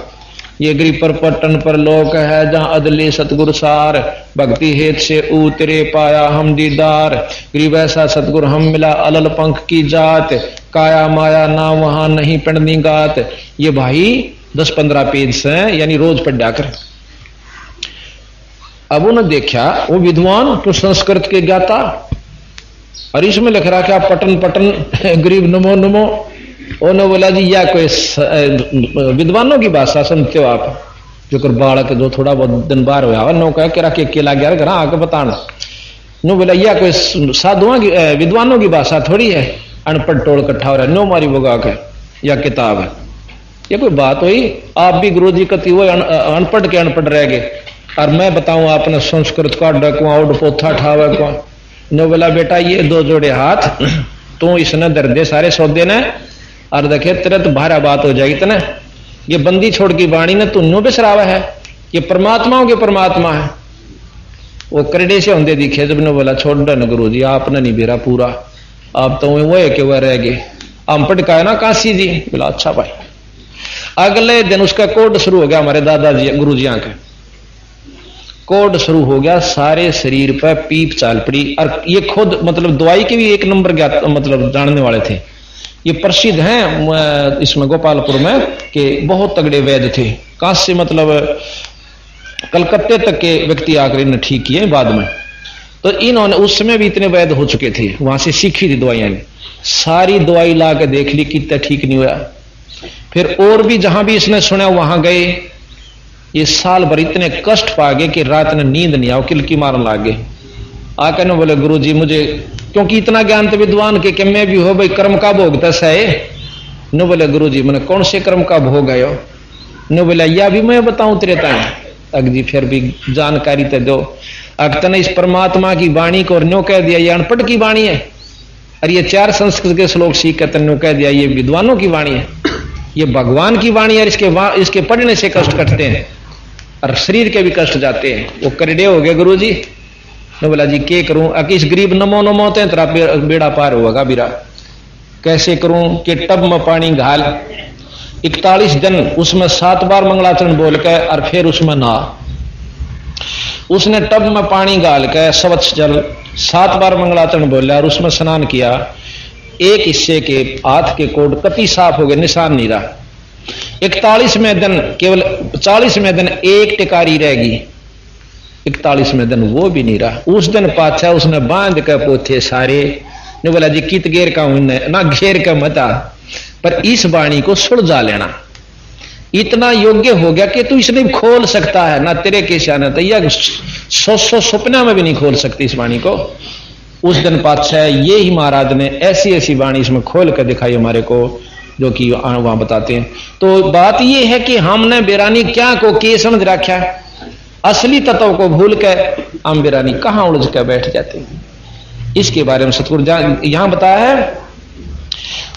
ये गिरी पर पट्टन पर लोक है जहां अदले सतगुरु सार भक्ति हेत से उतरे पाया हम दीदार गरीब ऐसा सतगुरु हम मिला अलल पंख की जात काया माया ना वहां नहीं पढ़नी गात। ये भाई 10-15 पेज से यानी रोज पढ़ा कर। अब उन्होंने देखा वो विद्वान तो संस्कृत के ज्ञाता और इसमें लिख रहा क्या पटन पटन गरीब नमो नमो। उन्होंने बोला जी या कोई विद्वानों की भाषा सुनते हो आप जो कर बालक जो थोड़ा बहुत दिन बार हुआ नो कह के रखे केला गया घर आके बताना नो बोला या कोई साधुओं की विद्वानों की भाषा थोड़ी है अनपढ़ टोल इकट्ठा हो रहा है नो मारी बोगा के या किताब है ये कोई बात हुई। आप भी गुरु जी कति वो अनपढ़ के अनपढ़ रह गए और मैं बताऊं आपने संस्कृत का डकुआ उड पोथा ठावा को नो बोला बेटा ये 2 जोड़े हाथ तू इसने दर्दे सारे सौदे ने और देखे तेरे तो भारा बात हो जाएगी तना ये बंदी छोड़ की वाणी ने तुन्नो बिसरावा है ये परमात्माओं के परमात्मा है। वो करड़े से होंगे दिखे जब ने बोला छोड़ न गुरु जी आपने नहीं बेरा पूरा आप तो वो है कि वह रह गए हम पटका है ना काशी जी। बोला अच्छा भाई। अगले दिन उसका कोड शुरू हो गया हमारे दादाजी गुरु जी का कोड शुरू हो गया। सारे शरीर पर पीप चाल पड़ी और ये खुद मतलब दवाई के भी 1 नंबर मतलब जानने वाले थे। ये प्रसिद्ध हैं इसमें गोपालपुर में कि बहुत तगड़े वैद्य थे। काशी मतलब कलकत्ते तक के व्यक्ति आकर इन्हें ठीक किए बाद में। तो इन्होंने उस समय भी इतने वैद्य हो चुके थे वहां से सीखी थी दवाइयां भी। सारी दवाई ला के देख ली कितना ठीक नहीं हुआ। फिर और भी जहां भी इसने सुना वहां गए। ये साल भर इतने कष्ट पा गए कि रात में नींद नहीं आओ किलकी मारने लग गए। आकर ने बोले गुरु जी मुझे क्योंकि इतना ज्ञान तो विद्वान के कि मैं भी हो भाई कर्म का भोग दस है नो बोले गुरु जी मैंने कौन से कर्म का भोग है नो बोला या भी मैं बताऊं तेरे ताई अग जी फिर भी जानकारी तो दो। अगतने इस परमात्मा की वाणी को नो कह दिया ये अनपढ़ की वाणी है और ये 4 संस्कृत के श्लोक सीख कर तन्नो कह दिया ये विद्वानों की वाणी है ये भगवान की वाणी है। इसके पढ़ने से कष्ट कटते हैं और शरीर के भी कष्ट जाते हैं। वो करड़े हो गए गुरु जी ने बोला जी के करूं इस गरीब नमो नमो ते तेरा बेड़ा पार होगा बीरा कैसे करूं कि टब में पानी घाल 41 दिन उसमें 7 बार मंगलाचरण बोल के और फिर उसमें नहा। उसने टब में पानी गाल के स्वच्छ जल 7 बार मंगलाचरण बोला और उसमें स्नान किया। एक हिस्से के हाथ के कोड कति साफ हो गए निशान नहीं रहा। 41वें दिन केवल 40वें दिन एक टिकारी रहेगी 41वें दिन वो भी नहीं रहा। उस दिन पाछा उसने बांध के पोथे सारे ने बोला जी कित घेर का ना घेर का मता पर इस वाणी को सुलझा लेना इतना योग्य हो गया कि तू इसने खोल सकता है ना तेरे के शान तैयार 100 सपना में भी नहीं खोल सकती इस वाणी को। उस दिन पातशाह ये ही महाराज ने ऐसी ऐसी वाणी इसमें खोल कर दिखाई हमारे को जो कि वहां बताते हैं। तो बात ये है कि हमने बेरानी क्या को के समझ रखा है असली तत्व को भूल के हम बेरानी कहां उलझ कर बैठ जाते हैं। इसके बारे में सतगुरु यहां बताया है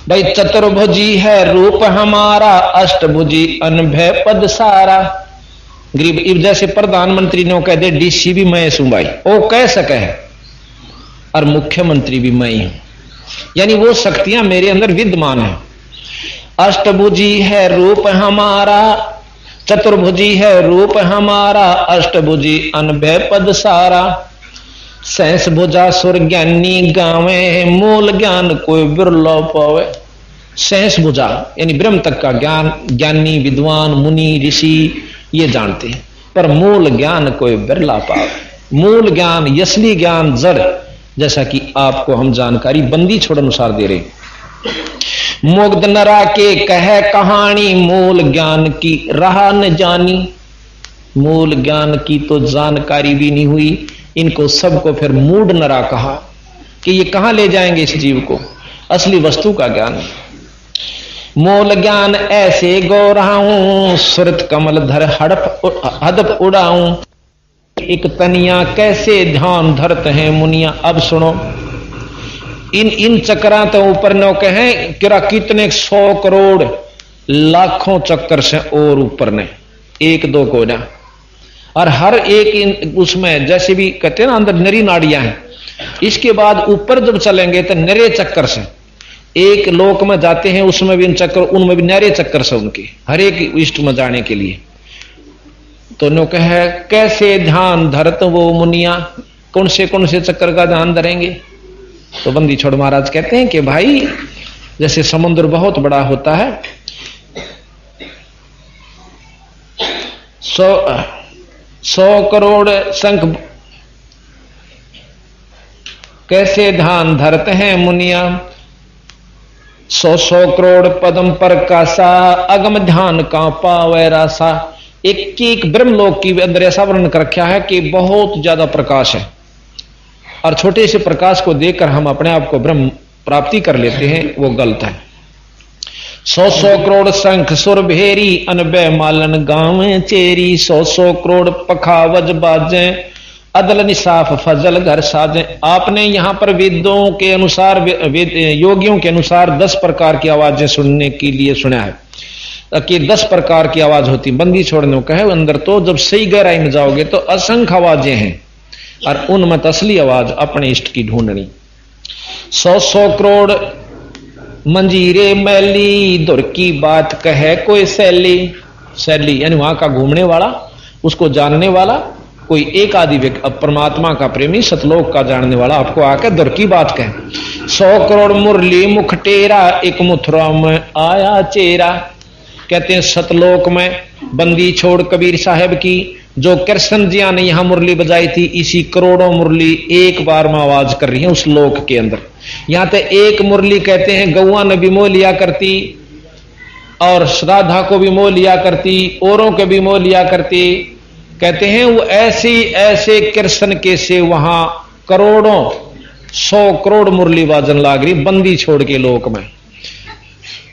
भाई चतुर्भुजी है रूप हमारा अष्टभुजी अनभय पद सारा। गरीब जैसे प्रधानमंत्री ने कह दे डीसी भी मैं हूं भाई वो कह सके है और मुख्यमंत्री भी मैं ही हूं यानी वो शक्तियां मेरे अंदर विद्यमान है। अष्टभुजी है रूप हमारा, चतुर्भुजी है रूप हमारा, अष्टभुजी अनभय पद सारा। सहस भुजा सुर ज्ञानी गावे, मूल ज्ञान कोई बिरलो पावे। सहस भुजा यानी ब्रह्म तक का ज्ञान ज्ञानी विद्वान मुनि ऋषि ये जानते हैं, पर मूल ज्ञान कोई बिरला पावे। मूल ज्ञान असली ज्ञान जड़, जैसा कि आपको हम जानकारी बंदी छोड़ अनुसार दे रहे। मुग्ध नरा के कहे कहानी, मूल ज्ञान की राह न जानी। मूल ज्ञान की तो जानकारी भी नहीं हुई, इनको सबको फिर मूढ़ नरा कहा कि ये कहां ले जाएंगे इस जीव को, असली वस्तु का ज्ञान। मूल ज्ञान ऐसे गो रहा हूं, सुरत कमल धर हदप उड़ाऊं। एक तनिया कैसे ध्यान धरते हैं मुनिया। अब सुनो, इन चक्रा तो ऊपर नौके हैं किरा कितने 100 करोड़ लाखों चक्कर से और ऊपर ने, एक दो को ना। और हर एक उसमें जैसे भी कहते हैं ना अंदर नरी नाड़ियां हैं, इसके बाद ऊपर जब चलेंगे तो नरे चक्कर से एक लोक में जाते हैं, उसमें भी इन चक्कर, उनमें भी नरे चक्कर से उनके हर एक इष्ट में जाने के लिए। तो नो कहे कैसे ध्यान धरत वो मुनिया, कौन से चक्कर का ध्यान धरेंगे। तो बंदी छोड़ महाराज कहते हैं कि भाई जैसे समुद्र बहुत बड़ा होता है, 100 करोड़ शंख कैसे ध्यान धरते हैं मुनिया। 100 करोड़ पदम पर कासा, अगम ध्यान का पावे रासा। एक एक ब्रह्मलोक की अंदर ऐसा वर्णन कर रखा है कि बहुत ज्यादा प्रकाश है, और छोटे से प्रकाश को देखकर हम अपने आप को ब्रह्म प्राप्ति कर लेते हैं, वो गलत है। 100 करोड़ शंख सुर भेरी, अनबे मालन गांव चेरी। 100 करोड़ पखावज बाजे, अदल निसाफ फजल घर साजे। आपने यहां पर वेदों के अनुसार, योगियों के अनुसार 10 प्रकार की आवाजें सुनने के लिए सुना है कि 10 प्रकार की आवाज होती। बंदी छोड़ने को है अंदर, तो जब सही गहराई में जाओगे तो असंख्य आवाजें हैं, और उनमें असली आवाज अपने इष्ट की ढूंढनी। 100 करोड़ मंजीरे मैली, दुर की बात कहे कोई सैली। सैली यानी वहां का घूमने वाला, उसको जानने वाला कोई एक आदि व्यक्ति, परमात्मा का प्रेमी सतलोक का जानने वाला आपको आकर दुर की बात कहे। 100 करोड़ मुरली मुख टेरा, एक मथुरा में आया चेरा। कहते हैं सतलोक में बंदी छोड़ कबीर साहब की जो कृष्ण जिया ने यहां मुरली बजाई थी, इसी करोड़ों मुरली एक बार में आवाज कर रही है उस लोक के अंदर। यहां तो एक मुरली कहते हैं गौआ ने भी मोह लिया करती, और श्राद्धा को भी मोह लिया करती, औरों के भी मोह लिया करती। कहते हैं वो ऐसे कृष्ण के से वहां करोड़ों 100 करोड़ मुरली बाजन लाग रही बंदी छोड़ के लोक में।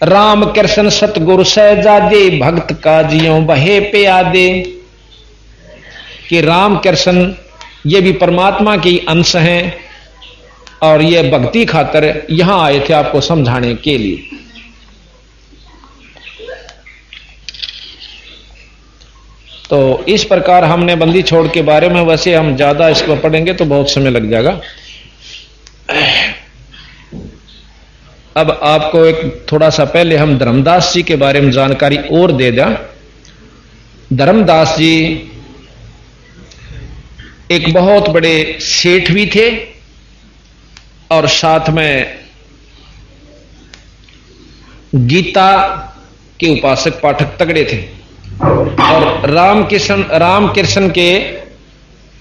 राम कृष्ण सतगुरु सहजादे, भक्त का जियो बहे पे आदे। कि राम कृष्ण ये भी परमात्मा की अंश हैं, और ये भक्ति खातर यहां आए थे आपको समझाने के लिए। तो इस प्रकार हमने बंदी छोड़ के बारे में, वैसे हम ज्यादा इसको पढ़ेंगे तो बहुत समय लग जाएगा। अब आपको एक थोड़ा सा पहले हम धर्मदास जी के बारे में जानकारी और दे दें। धर्मदास जी एक बहुत बड़े सेठ भी थे, और साथ में गीता के उपासक पाठक तगड़े थे। और रामकृष्ण के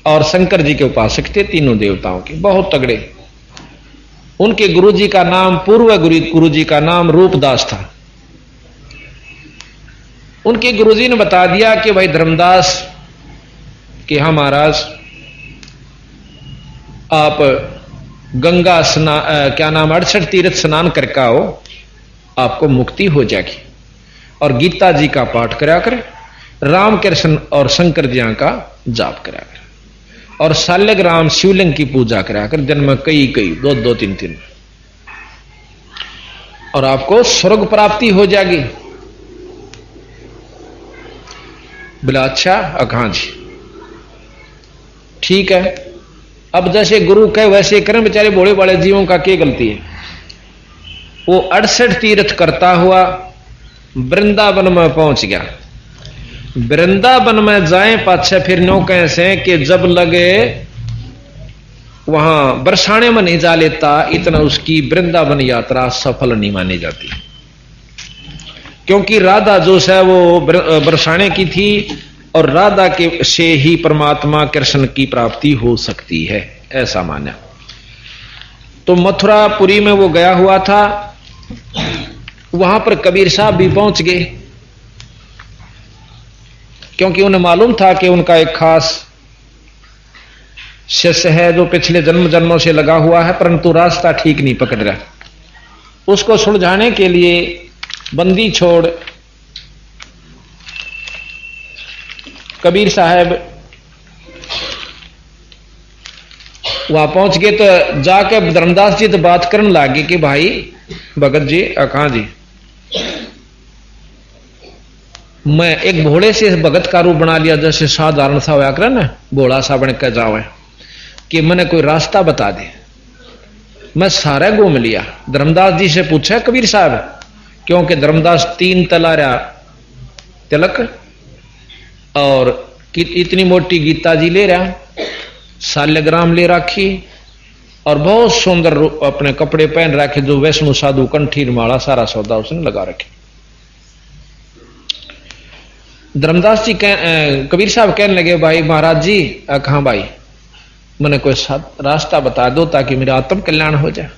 और शंकर जी के उपासक थे, तीनों देवताओं के बहुत तगड़े। उनके गुरुजी का नाम, पूर्व गुरुजी का नाम रूपदास था। उनके गुरुजी ने बता दिया कि भाई धर्मदास कि हाँ महाराज आप गंगा क्या नाम 68 तीर्थ स्नान करके आओ, आपको मुक्ति हो जाएगी। और गीता जी का पाठ करा कर, रामकृष्ण और शंकर जी का जाप करा कर, और शालिग्राम शिवलिंग की पूजा करा कर दिन में कई 2-3 और आपको स्वर्ग प्राप्ति हो जाएगी। बोला अच्छा अखां जी ठीक है। अब जैसे गुरु कहे वैसे करें, बेचारे भोले भाले जीवों का क्या गलती है। वो 68 तीर्थ करता हुआ वृंदावन में पहुंच गया। वृंदावन में जाए पाछे फिर नो कैसे कि जब लगे वहां बरसाने में नहीं जा लेता, इतना उसकी वृंदावन यात्रा सफल नहीं मानी जाती, क्योंकि राधा जो है वो बरसाने की थी और राधा के से ही परमात्मा कृष्ण की प्राप्ति हो सकती है, ऐसा माना। तो मथुरापुरी में वो गया हुआ था, वहां पर कबीर साहब भी पहुंच गए, क्योंकि उन्हें मालूम था कि उनका एक खास शिष्य है जो पिछले जन्म जन्मों से लगा हुआ है, परंतु रास्ता ठीक नहीं पकड़ रहा। उसको सुलझाने के लिए बंदी छोड़ कबीर साहब वहां पहुंच गए। तो जाके धर्मदास जी तो बात करने लगे कि भाई भगत जी कहां जी, मैं एक भोले से भगत का रूप बना लिया, जैसे साधारण सा होया करे ना, भोला सा बन के जावे कि मैंने कोई रास्ता बता दे। मैं सारा घूम लिया। धर्मदास जी से पूछा कबीर साहब, क्योंकि धर्मदास 3 तलारा तिलक और इतनी मोटी गीता जी ले रहा, शाल्यग्राम ले रखी और बहुत सुंदर अपने कपड़े पहन रखे, जो वैष्णु साधु कंठी माला सारा सौदा उसने लगा रखे। धर्मदास जी कबीर साहब कहने लगे, भाई महाराज जी कहां भाई, मैंने कोई रास्ता बता दो ताकि मेरा आत्म कल्याण हो जाए।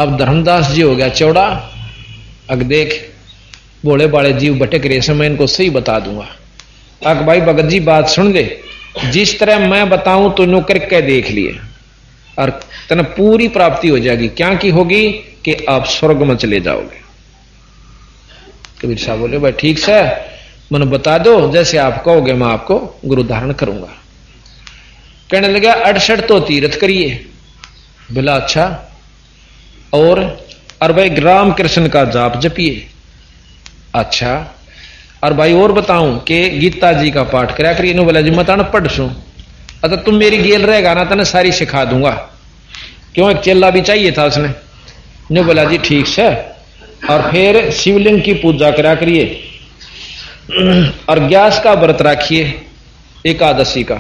अब धर्मदास जी हो गया चौड़ा, अग देख भोले बाले जीव भटक रहे, मैं इनको सही बता दूंगा। अग भाई भगत जी बात सुन ले, जिस तरह मैं बताऊं तो नो करके देख लिए और तने पूरी प्राप्ति हो जाएगी। क्या की होगी कि आप स्वर्ग में चले जाओगे। कबीर साहब बोले, भाई ठीक से मैंने बता दो, जैसे आप कहोगे मैं आपको गुरु धारण करूंगा। कहने लगा 68 तो तीर्थ करिए। बोला अच्छा, और भाई राम कृष्ण का जाप जपिए। अच्छा, और भाई और बताऊं कि गीता जी का पाठ करा करिए। बोला जी मैं तान पढ़ सू, अतः तुम मेरी गेल रहेगा ना, तने सारी सिखा दूंगा। क्यों, एक चेला भी चाहिए था उसने। ने बोला जी ठीक से, और फिर शिवलिंग की पूजा करा करिए और ग्यास का व्रत रखिए एकादशी का।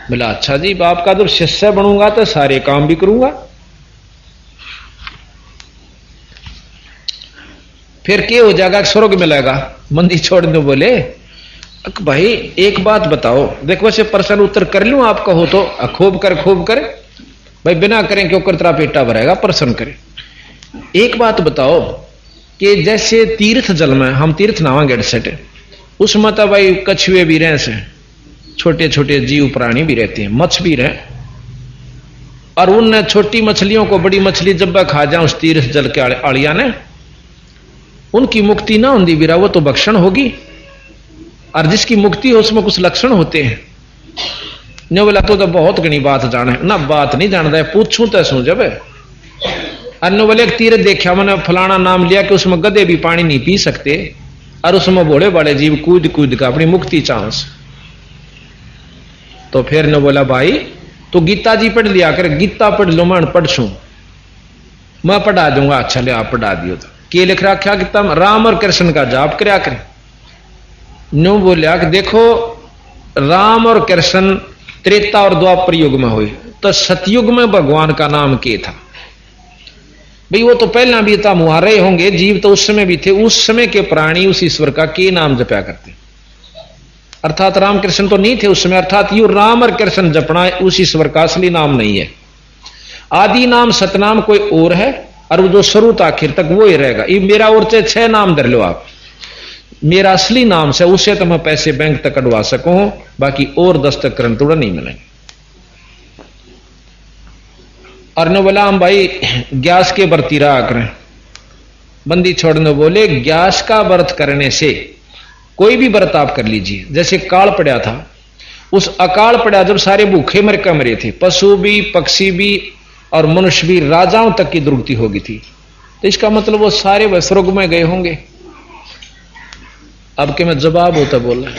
बोला अच्छा जी, बाप का जब शिष्य बनूंगा तो सारे काम भी करूंगा। फिर क्या हो जाएगा, स्वर्ग मिलेगा। मंदिर छोड़ दो। बोले भाई एक बात बताओ, देखो वैसे प्रश्न उत्तर कर लूं आप कहो तो, खूब कर भाई, बिना करें क्यों कर तेरा पेटा भरेगा, प्रश्न करें। एक बात बताओ कि जैसे तीर्थ जल में हम तीर्थ नहावांगे सेट, उसमें तो भाई कछुए भी रहे से, छोटे छोटे जीव प्राणी भी रहते हैं, मछ भी रहे, और उन छोटी मछलियों को बड़ी मछली जब खा जाए उस तीर्थ जल के आलिया ने, उनकी मुक्ति ना होती बिरा, वो तो भक्षण होगी। और जिसकी मुक्ति हो उसमें कुछ लक्षण होते हैं। ने बोला तो बहुत घनी बात जाने ना, बात नहीं जानता है, पूछूं तो सू जब। अन्य बोले तीर्थ देखा मैंने, फलाना नाम लिया कि उसमें गधे भी पानी नहीं पी सकते, और उसमें भोले बड़े जीव कूद कूद का अपनी मुक्ति चांस। तो फिर ने बोला भाई तो गीता जी पढ़ लिया कर, गीता पढ़ लो, मैं पढ़ सू, मैं पढ़ा दूंगा। अच्छा ले आप पढ़ा दियो। तो क्या लिख रखा गीता में, राम और कृष्ण का जाप करया कर। न्यू बोलिया कि देखो राम और कृष्ण त्रेता और द्वापर युग में हुए, तो सतयुग में भगवान का नाम के था भाई, वो तो पहला भी था, मुहारे होंगे जीव तो उस समय भी थे, उस समय के प्राणी उस ईश्वर का के नाम जपया करते, अर्थात राम कृष्ण तो नहीं थे उस समय, अर्थात यू राम और कृष्ण जपना उस ईश्वर का असली नाम नहीं है। आदि नाम सतनाम कोई और है, और वो जो शुरू तक आखिर तक वो ही रहेगा। ये मेरा और 6 नाम धर लो आप, मेरा असली नाम से उसे तो मैं पैसे बैंक तक कटवा सकूं, बाकी और दस्तकरण थोड़ा नहीं मिलेंगे। और न बोला हम भाई ग्यास के व्रती रहा करें। बंदी छोड़ने बोले ग्यास का व्रत करने से कोई भी व्रत आप कर लीजिए, जैसे काल पड़ा था, उस अकाल पड़ा जब सारे भूखे मरे थे, पशु भी पक्षी भी और मनुष्य भी, राजाओं तक की दुर्गति होगी थी, तो इसका मतलब वो सारे स्वर्ग में गए होंगे। अब के मैं जवाब होता बोला।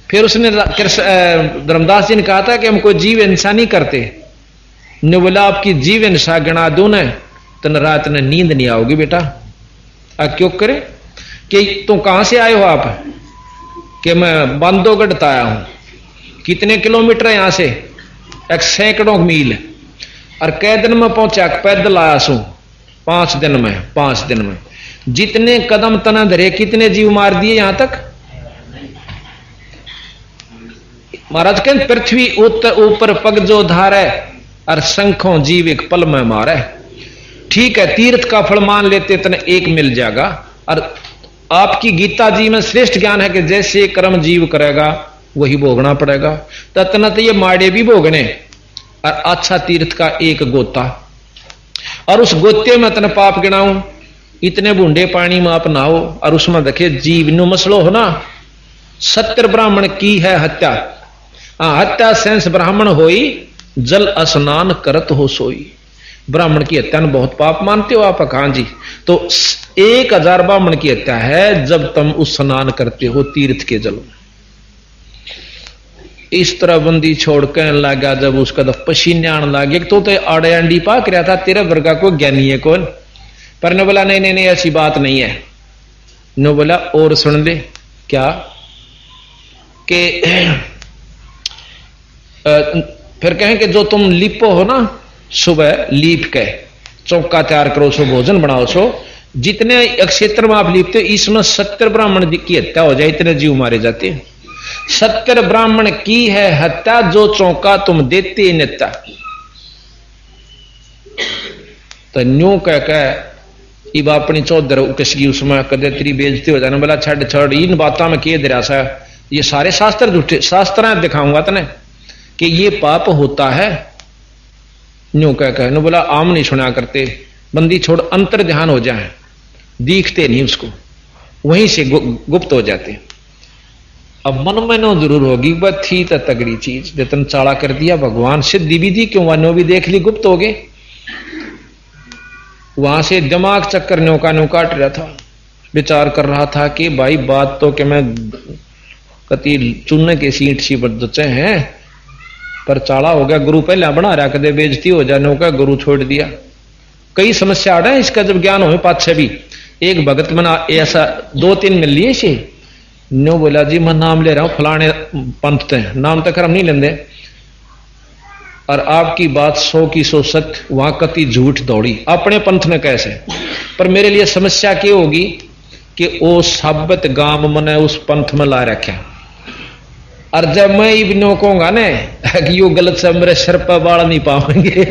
फिर उसने धर्मदास जी ने कहा था कि हम कोई जीव हिंसा नहीं करते। ने बोला आपकी जीव हिंसा गिना दो न तो रात ने नींद नहीं आओगी बेटा। क्यों करे कि तुम कहां से आए हो आप? कि मैं बांधोगढ़ आया हूं। कितने किलोमीटर है यहां से? एक सैकड़ों मील। और कै दिन में पहुंचा? पैदल आया सू 5 दिन में। 5 दिन में जितने कदम तना धरे, कितने जीव मार दिए यहां तक? महाराज कहते पृथ्वी ऊपर पग जो धारे और संखों जीव एक पल में मारे। ठीक है, तीर्थ का फल मान लेते तने एक मिल जाएगा। और आपकी गीता जी में श्रेष्ठ ज्ञान है कि जैसे कर्म जीव करेगा वही भोगना पड़ेगा। ततना तो ये माड़े भी भोगने। और अच्छा तीर्थ का एक गोता, और उस गोते में तने पाप गिनाऊं, इतने बूंदे पानी में आप नहाओ और उसमें देखे जीव नु मसलो हो ना। 70 ब्राह्मण की है हत्या। हत्या सेंस ब्राह्मण होई, जल स्नान करत हो सोई। ब्राह्मण की हत्या में बहुत पाप मानते हो आप? हाँ जी। तो 1000 ब्राह्मण की हत्या है जब तुम उस स्नान करते हो तीर्थ के जल में। इस तरह बंदी छोड़ कहने लगा, जब उसका तो पसीने आने लगे, तो आड़े अंडी पाक रहा था, तेरा वर्गा को ज्ञानी है कौन? पर ने बोला नहीं नहीं नहीं, ऐसी बात नहीं है। नो बोला और सुन ले। क्या? कि फिर कहें कि जो तुम लिपो हो ना, सुबह लीप के चौका तैयार करो सो, भोजन बनाओ सो, जितने क्षेत्र में आप लिपते हो इसमें 70 ब्राह्मण की हत्या हो जाए, इतने जीव मारे जाते हैं। 70 ब्राह्मण की है हत्या, जो चौका तुम देते नेता। तो न्यू कह इब अपनी चौधर कसगी उसमें कदे तेरी बेइज्जती हो जाने। बोला छड़ छड़, इन बातों में के दरासा, ये सारे शास्त्र झूठे। शास्त्र दिखाऊंगा तने कि ये पाप होता है। न्यू कह नो बोला आम नहीं सुना करते। बंदी छोड़, अंतर ध्यान हो जाए, दिखते नहीं उसको, वहीं से गुप्त हो जाते। अब मन में नो जरूर होगी बस थी तो तगड़ी चीज, जतन चाड़ा कर दिया भगवान, सिद्धि भी दी क्यों, नो भी देख ली, गुप्त हो गए। वहां से दिमाग चक्कर न्यू काट रहा था, विचार कर रहा था कि भाई बात तो कि मैं कति चुनने के सीट सी बच्चे हैं, पर चाड़ा हो गया। गुरु पहले बना रहा, कदे बेइज्जती हो जाने का गुरु छोड़ दिया। कई समस्या आ रहा है इसका, जब ज्ञान हो पाछे भी। एक भगत मना ऐसा 2-3 मिल लिए से नो बोला जी मैं नाम ले रहा हूं फलाने पंथ ते, नाम तक हम नहीं लेंदे, और आपकी बात 100 की 100 सत्य, वहां कति झूठ दौड़ी अपने पंथ में कैसे। पर मेरे लिए समस्या क्या होगी कि वो साबित गांव मने उस पंथ में ला रखे, और जब मैं इब्नो कहूंगा ना कि यो गलत से मेरे सर पर बाल नहीं पाएंगे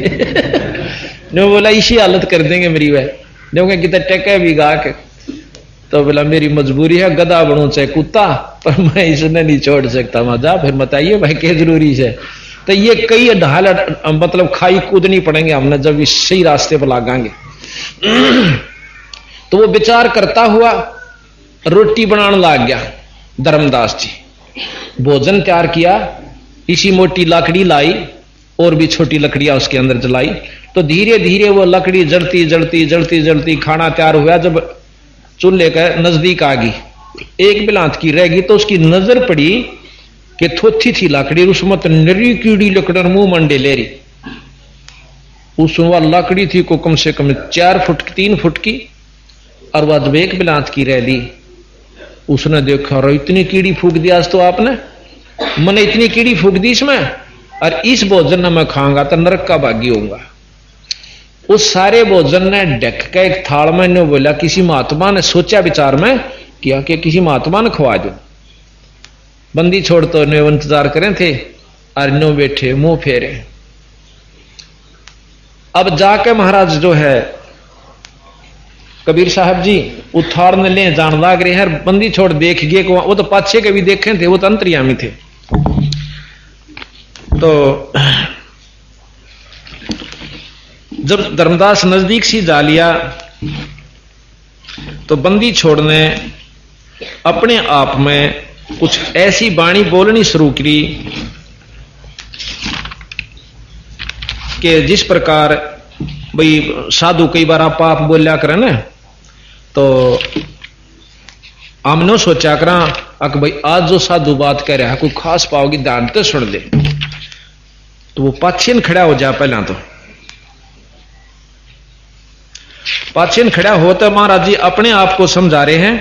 नो बोला इसी हालत कर देंगे मेरी वह, जो कितने टके भी गा के। तो बोला मेरी मजबूरी है, गधा बनूं चाहे कुत्ता, पर मैं इसने नहीं छोड़ सकता। मजा फिर बताइए भाई क्या जरूरी है। तो ये कई ढाल मतलब खाई कूदनी पड़ेंगे हमने जब इस सही रास्ते पर लगाएंगे। तो वो विचार करता हुआ रोटी बनाने लग गया। धर्मदास जी भोजन तैयार किया, इसी मोटी लकड़ी लाई और भी छोटी लकड़ियां उसके अंदर जलाई। तो धीरे धीरे वो लकड़ी जलती जलती जलती जलती खाना तैयार हुआ। जब चूल्हे का नजदीक आ गई, एक बिलांत की रहेगी, तो उसकी नजर पड़ी कि थोथी थी लकड़ी, उसमें तो नरी कीड़ी लकड़ मुंह मंडे ले रही। उसमें लकड़ी थी को कम से कम 4 फुट 3 फुट की, और वह जब एक बिलांत की रह ली, उसने देखा रो इतनी कीड़ी फूक दिया आज तो आपने, मैंने इतनी कीड़ी फूक दी इसमें, और इस भोजन में मैं खाऊंगा तो नरक का भागी होऊंगा। उस सारे भोजन ने ढक के एक थाल में ने बोला, किसी महात्मा ने सोचा विचार में किया कि किसी महात्मा ने खवा दो। बंदी छोड़ तो ने इंतजार करें थे, और नो बैठे मुंह फेरे। अब जाके महाराज जो है कबीर साहब जी उठाड़ने ले जान लाग रहे हैं। बंदी छोड़ देख गए, वो तो पाछे के भी देखे थे, वो तो अंतर्यामी थे। तो जब धर्मदास नजदीक सी जा लिया, तो बंदी छोड़ने अपने आप में कुछ ऐसी वाणी बोलनी शुरू की कि जिस प्रकार भाई साधु कई बार आप पाप बोलिया करें ना, तो हमने सोचा करा अक भाई आज जो साधु बात कह रहा है कोई खास पाओगी, ध्यान तो सुन दे। तो वो पाछे खड़ा हो जा, पहला तो पाचन खड़ा हो तो महाराज जी अपने आप को समझा रहे हैं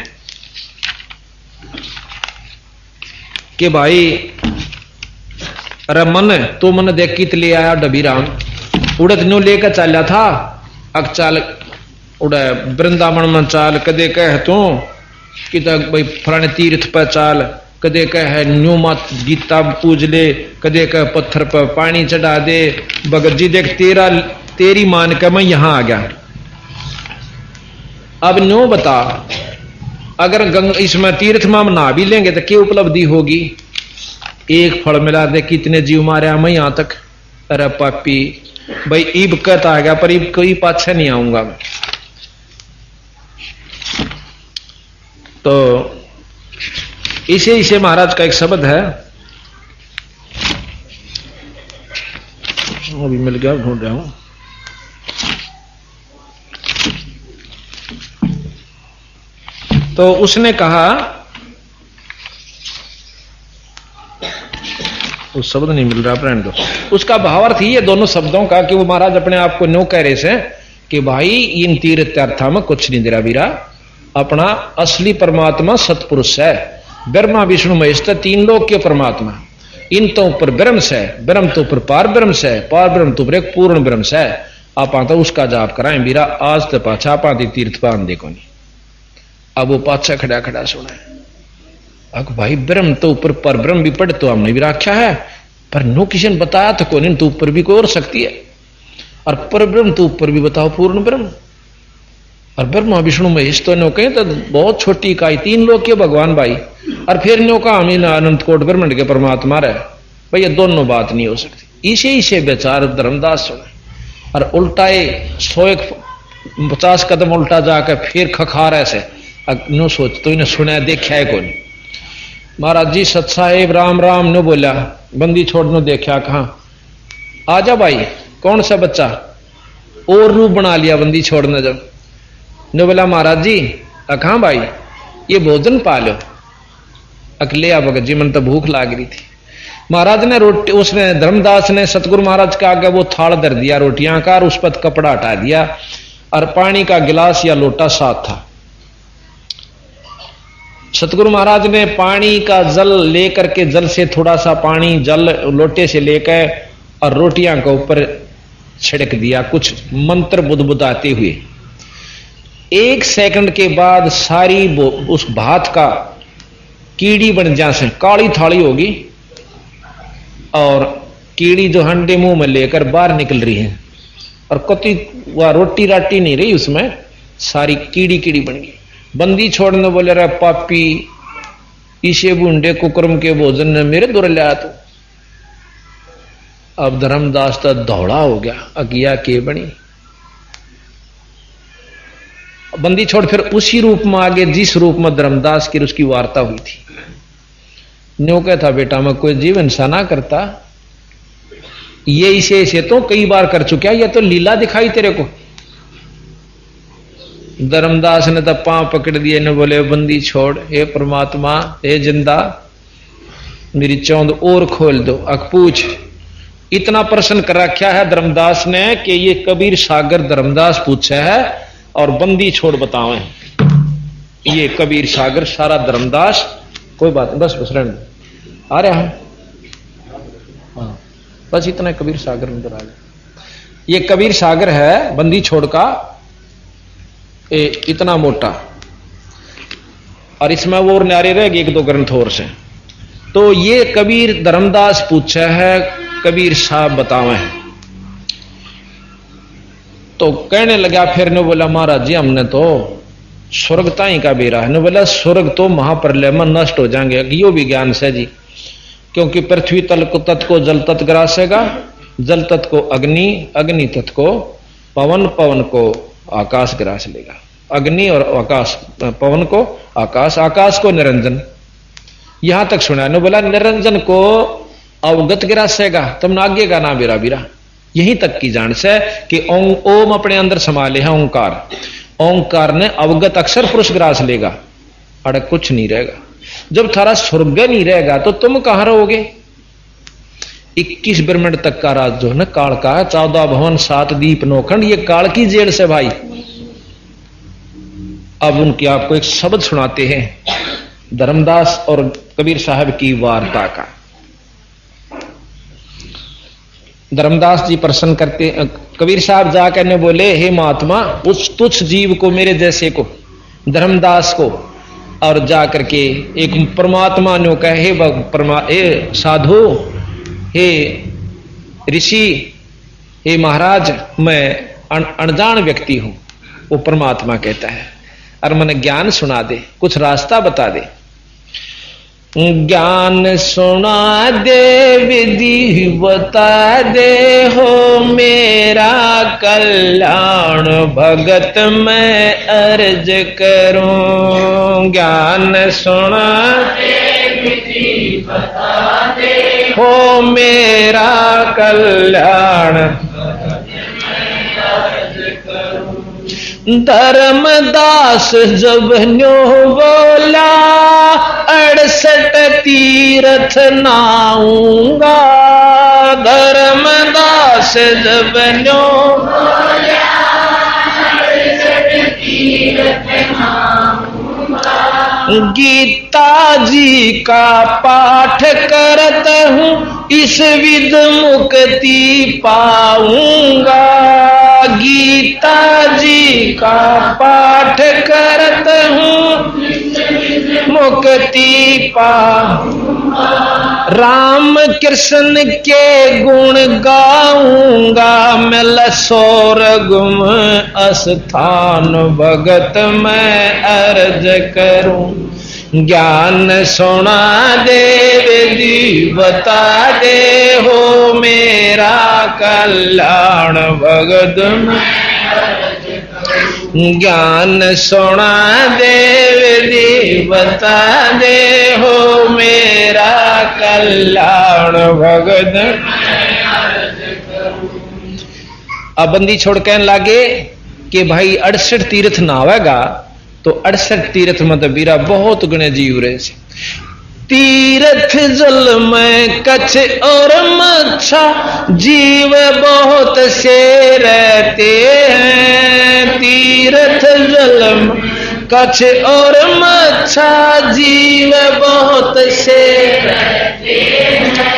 कि भाई अरे मन तो मन देख कित ले आया डबी राम उड़द न्यू लेकर चाला था अक चाल उड़ा वृंदावन में चाल कदे कह तू कि भाई फलाने तीर्थ पर चाल कदे कह न्यू मत गीता पूज ले कदे कह पत्थर पर पानी चढ़ा दे भगत जी देख तेरी मान के मैं यहां आ गया। अब न्यू बता अगर इसमें तीर्थ में हम नहा भी लेंगे तो क्या उपलब्धि होगी? एक फल मिला दे कितने जीव मारे मैं यहां तक। अरे पापी भाई ईब कत आ गया पर ईब कोई पाछा नहीं आऊंगा। तो इसे महाराज का एक शब्द है, अभी मिल गया ढूंढ रहा हूं। तो उसने कहा, उस शब्द नहीं मिल रहा फ्रेंड को, उसका भावार्थ ही है दोनों शब्दों का कि वो महाराज अपने आप को न्यू कह रहे से कि भाई इन तीर्थार्था में कुछ नहीं दे रहा वीरा, अपना असली परमात्मा सतपुरुष है, ब्रह्मा विष्णु महेश तीन लोक के परमात्मा, इन तो ऊपर ब्रह्म से, ब्रह्म तो ऊपर पार ब्रह्म से, पार ब्रह्म तो ऊपर एक पूर्ण ब्रह्म से। आप तो उसका जाप कराएं वीरा, आज तो पाछा आप तीर्थ पान देखो नहीं। अब वो पाछा खड़ा खड़ा सुना है, अब भाई ब्रह्म तो ऊपर पर ब्रह्म भी पढ़ तो हमने भी रखा है, पर नो किसी ने बताया तो कौन तो ऊपर भी कोई और शक्ति है, और पर ब्रह्म तो ऊपर भी बताओ पूर्ण ब्रह्म, और ब्रह्मा विष्णु महेश तो नो कहीं तो बहुत छोटी इकाई, तीन लोग के भगवान भाई, और फिर नो का हम अनंत कोट ब्रह्मांड के परमात्मा रहे भाई, ये दोनों बात नहीं हो सकती। इसे बेचार धर्मदास सुने और उल्टाए 150 कदम उल्टा जाकर फिर खखार ऐसे नो सोच तो इन्हें सुना देखा है कौन। महाराज जी सत साहेब राम राम नो बोला, बंदी छोड़नो देखा कहा आजा भाई, कौन सा बच्चा और रूप बना लिया बंदी छोड़ने जब नो बोला महाराज जी कहा भाई ये भोजन पा लो। अकेले आ भगत जी मन तो भूख लाग रही थी। महाराज ने रोटी, उसने धर्मदास ने सतगुरु महाराज के आगे वो थाल धर दिया रोटियां का, और उस पर कपड़ा हटा दिया, और पानी का गिलास या लोटा साथ था। सतगुरु महाराज ने पानी का जल लेकर के, जल से थोड़ा सा पानी जल लोटे से लेकर और रोटियां के ऊपर छिड़क दिया कुछ मंत्र बुदबुदाते हुए। 1 सेकंड के बाद सारी उस भात का कीड़ी बन जा से काली थाली होगी, और कीड़ी जो हंडे मुंह में लेकर बाहर निकल रही है, और कति वह रोटी राटी नहीं रही उसमें, सारी कीड़ी कीड़ी बन गई। बंदी छोड़ने बोले रहा पापी इसे बूंडे कुकरम के भोजन ने मेरे दूर लिया। तो अब धर्मदास तो दौड़ा हो गया, अगिया के बनी। बंदी छोड़ फिर उसी रूप में आगे जिस रूप में धर्मदास की उसकी वार्ता हुई थी। न्यो कहता बेटा मैं कोई जीव हिंसा ना करता, ये इसे तो कई बार कर चुका, ये तो लीला दिखाई तेरे को। धर्मदास ने तो पांव पकड़ दिए ने बोले बंदी छोड़, हे परमात्मा हे जिंदा मेरी चौंद और खोल दो। अक पूछ, इतना प्रश्न कर रखा है धर्मदास ने कि ये कबीर सागर धर्मदास पूछा है और बंदी छोड़ बतावे। ये कबीर सागर सारा धर्मदास, कोई बात नहीं, बस रहने आ रहा है, हाँ बस इतना कबीर सागर नजर आ गया। ये कबीर सागर है बंदी छोड़ का, इतना मोटा, और इसमें वो न्यारे रह गए 1-2 ग्रंथ और से। तो ये कबीर धर्मदास पूछा है, कबीर साहब बतावे। तो कहने लगा फिर ने बोला महाराज जी हमने तो स्वर्ग ताई का बेरा है। ने बोला स्वर्ग तो महाप्रलय में नष्ट हो जाएंगे, यो विज्ञान से जी, क्योंकि पृथ्वी तल को तत्व को जल तत्व ग्रासेगा, जल तत्व को अग्नि, अग्नि तत्व को पवन, पवन को आकाश ग्रास लेगा। अग्नि और आकाश, पवन को आकाश, आकाश को निरंजन। यहां तक सुना। ने बोला निरंजन को अवगत ग्रासेगा, तुमने आगे का ना बेरा बीरा। यहीं तक की जान से कि ओम अपने अंदर संभाले है ओंकार, ओंकार ने अवगत अक्षर पुरुष ग्रास लेगा, अड़क कुछ नहीं रहेगा। जब थारा स्वर्ग नहीं रहेगा तो तुम कहां रहोगे? 21 ब्रह्मांड तक का राज जो है ना काल का है, 14 भवन 7 दीप 9 खंड, ये काल की जेल से भाई। अब उनकी आपको एक शब्द सुनाते हैं धर्मदास और कबीर साहब की वार्ता का। धर्मदास जी प्रश्न करते, कबीर साहब जाकर ने बोले, हे महात्मा, उस तुच्छ जीव को, मेरे जैसे को, धर्मदास को, और जाकर के एक परमात्मा ने कहे, हे साधु, हे ऋषि, हे महाराज, मैं अनजान व्यक्ति हूं। वो परमात्मा कहता है, और मैंने ज्ञान सुना दे, कुछ रास्ता बता दे। ज्ञान सुना दे, विधि बता दे, हो मेरा कल्याण भगत मैं अर्ज करूं। ज्ञान सुना दे, विधि बता दे, हो मेरा कल्याण धर्मदास जब न्यो बोला, 68 तीर्थ नाऊंगा। धर्मदास जब न्यो बोला, 68 तीर्थ नाऊंगा। गीता जी का पाठ करत हूँ, इस विध मुक्ति पाऊंगा। गीता जी का पाठ करत हूँ, मुक्ति पाऊंगा। राम कृष्ण के गुण गाऊंगा, मैं स्वर्गम स्थान भगत मैं अर्ज करूं। ज्ञान सुना दे, विधि बता दे, हो मेरा कल्याण भगत मैं अर्ज करूं। ज्ञान सुना दे, विधि बता दे, हो मेरा कल्याण भगत मैं अर्ज करूं। अब बंदी छोड़ कहने लागे कि भाई 68 तीर्थ नावेगा तो 68 तीर्थ मत बीरा बहुत गणे जीव रहे से। तीर्थ जल में कच्छ और मच्छा, जीव बहुत से रहते हैं। तीर्थ जल में कच्छ और मच्छा, जीव बहुत से रहते हैं।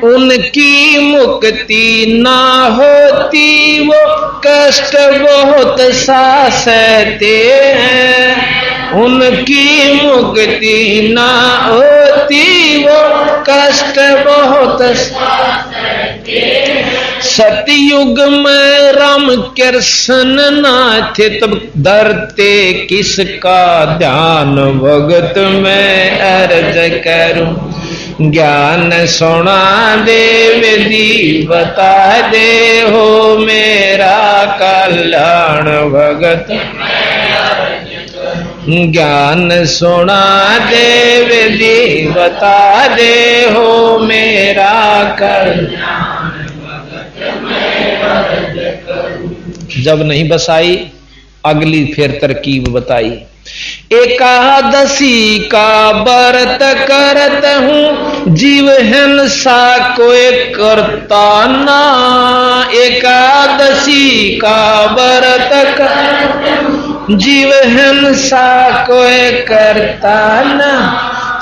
उनकी मुक्ति ना होती, वो कष्ट बहुत सा सहते हैं। उनकी मुक्ति ना होती, वो कष्ट बहुत सा सहते हैं। सतयुग में राम कृष्ण ना थे, तब डरते किसका ध्यान भगत मैं अर्ज करूं। ज्ञान सुना दे, विधि बता दे, हो मेरा कल्याण भगत मैं अर्ज करूं। ज्ञान सुना दे, विधि बता दे, हो मेरा कल्याण भगत मैं अर्ज करूं। जब नहीं बसाई, अगली फिर तरकीब बताई। एकादशी का व्रत करत हूँ, जीव हिंसा कोई करता ना। एकादशी का व्रत करत हूँ, जीव हिंसा कोई करता ना।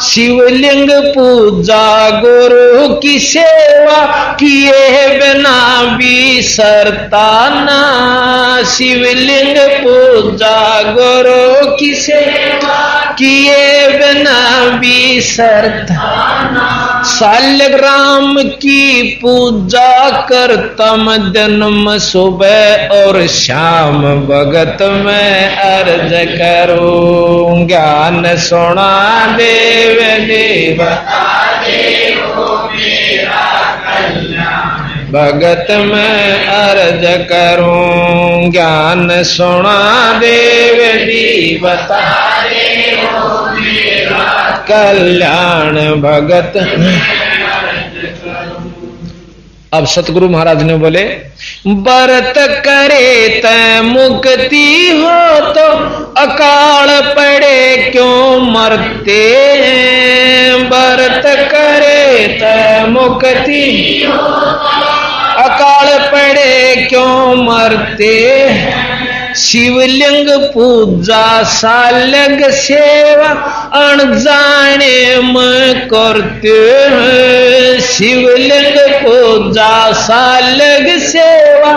शिवलिंग पूजा गुरु की सेवा किए बिना बिसरता ना। शिवलिंग पूजा गुरु की सेवा किए बिना बिसरता ना। शालिग्राम की पूजा करतम जन्म सुबह और शाम भगत मैं अर्ज करूं। ज्ञान सुना दे, विधि बता दे, हो मेरा कल्याण भगत मैं अर्ज करूं। ज्ञान सुना दे, विधि बता दे, हो मेरा कल्याण भगत मैं अर्ज करूं। अब सतगुरु महाराज ने बोले, व्रत करे तै मुक्ति हो, तो अकाल पड़े क्यों मरते हैं। व्रत करे तै मुक्ति हो, अकाल पड़े क्यों मरते हैं। शिवलिंग पूजा सालग सेवा अनजाने में करते हैं। शिवलिंग पूजा सालग सेवा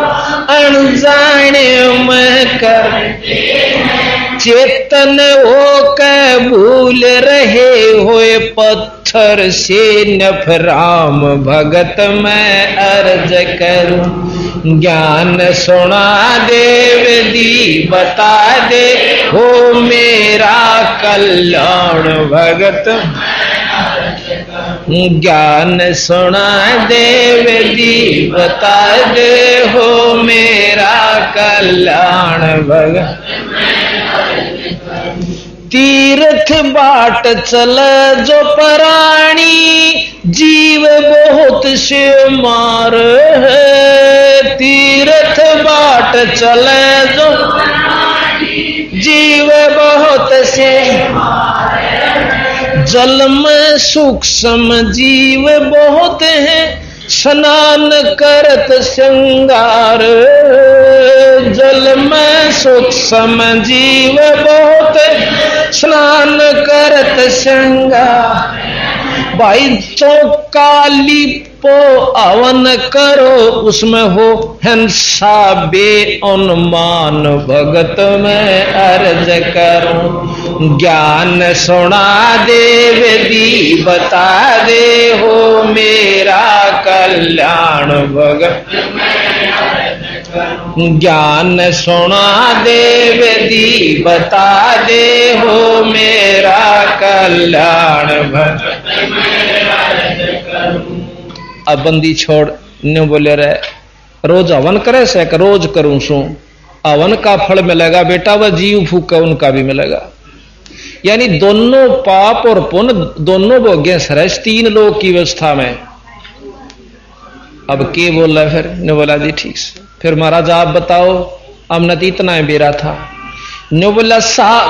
अनजाने में करते हैं। चेतन हो के भूल रहे होए पत्थर से नफराम भगत मैं अर्ज करूं। ज्ञान सुना देव दी बता दे हो मेरा कल्याण भगत। ज्ञान सुना देव दी बता दे हो मेरा कल्याण भगत। तीर्थ बाट चल जो प्राणी जीव बहुत से मार है। तीर्थ बाट चल जो जीव बहुत से जल में सूक्ष्म जीव बहुत है स्नान करत श्रृंगार। जल में सूक्ष्म जीव बहुत स्नान करत श्रृंगार। भाई चौकाली पो अवन करो उसमें हो हिंसा बे अनुमान भगत में अर्ज करूं। ज्ञान सुना देव दी बता दे हो मेरा कल्याण भगत। ज्ञान सुना देव दी बता दे हो मेरा कल्याण भगत। अब बंदी छोड़ न्यू बोले रहे रोज हवन करे से रोज करूं सू हवन का फल मिलेगा बेटा, वह जीव फूका उनका भी मिलेगा। यानी दोनों पाप और पुण्य दोनों भोग्य सरस तीन लोग की व्यवस्था में। अब के बोल रहा फिर ने बोला जी ठीक से। फिर महाराज आप बताओ अमनत इतना है बेरा था। ने बोला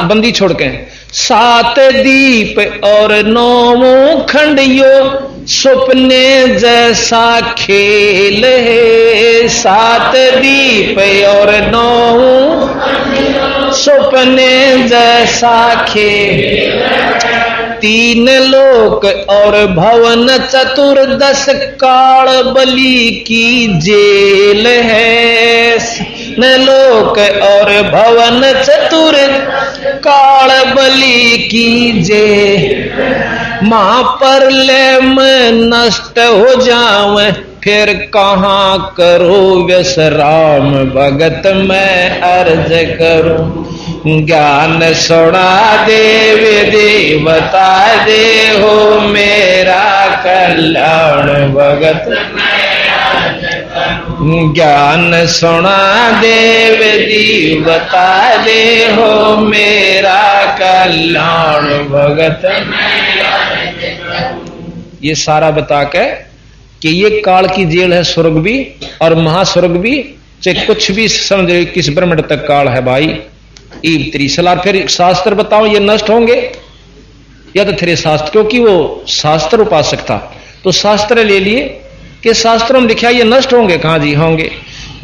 बंदी छोड़ के 7 दीप और 9 खंडियो सपने जैसा खेल है। 7 दीप और 9 सपने जैसा खेल। 3 लोक और भवन 14 काल बलि की जेल है। न लोक और भवन 14 काल बलि की जेल। महाप्रलय में नष्ट हो जावे फिर कहाँ करो विश्राम भगत मैं अर्ज करूं। ज्ञान सुना देव दे बता दे हो मेरा कल्याण भगत। ज्ञान सुना देव दी बता दे हो मेरा कल्याण भगत। ये सारा बता के कि ये काल की जेल है स्वर्ग भी और महास्वर्ग भी, चाहे कुछ भी समझ किस ब्रह्मांड तक काल है भाई। ईब त्रिसलार फिर शास्त्र बताओ ये नष्ट होंगे या तो तेरे शास्त्र, क्योंकि वो शास्त्र उपासक था तो शास्त्र ले लिए कि शास्त्रों में लिखा ये नष्ट होंगे। कहां जी होंगे।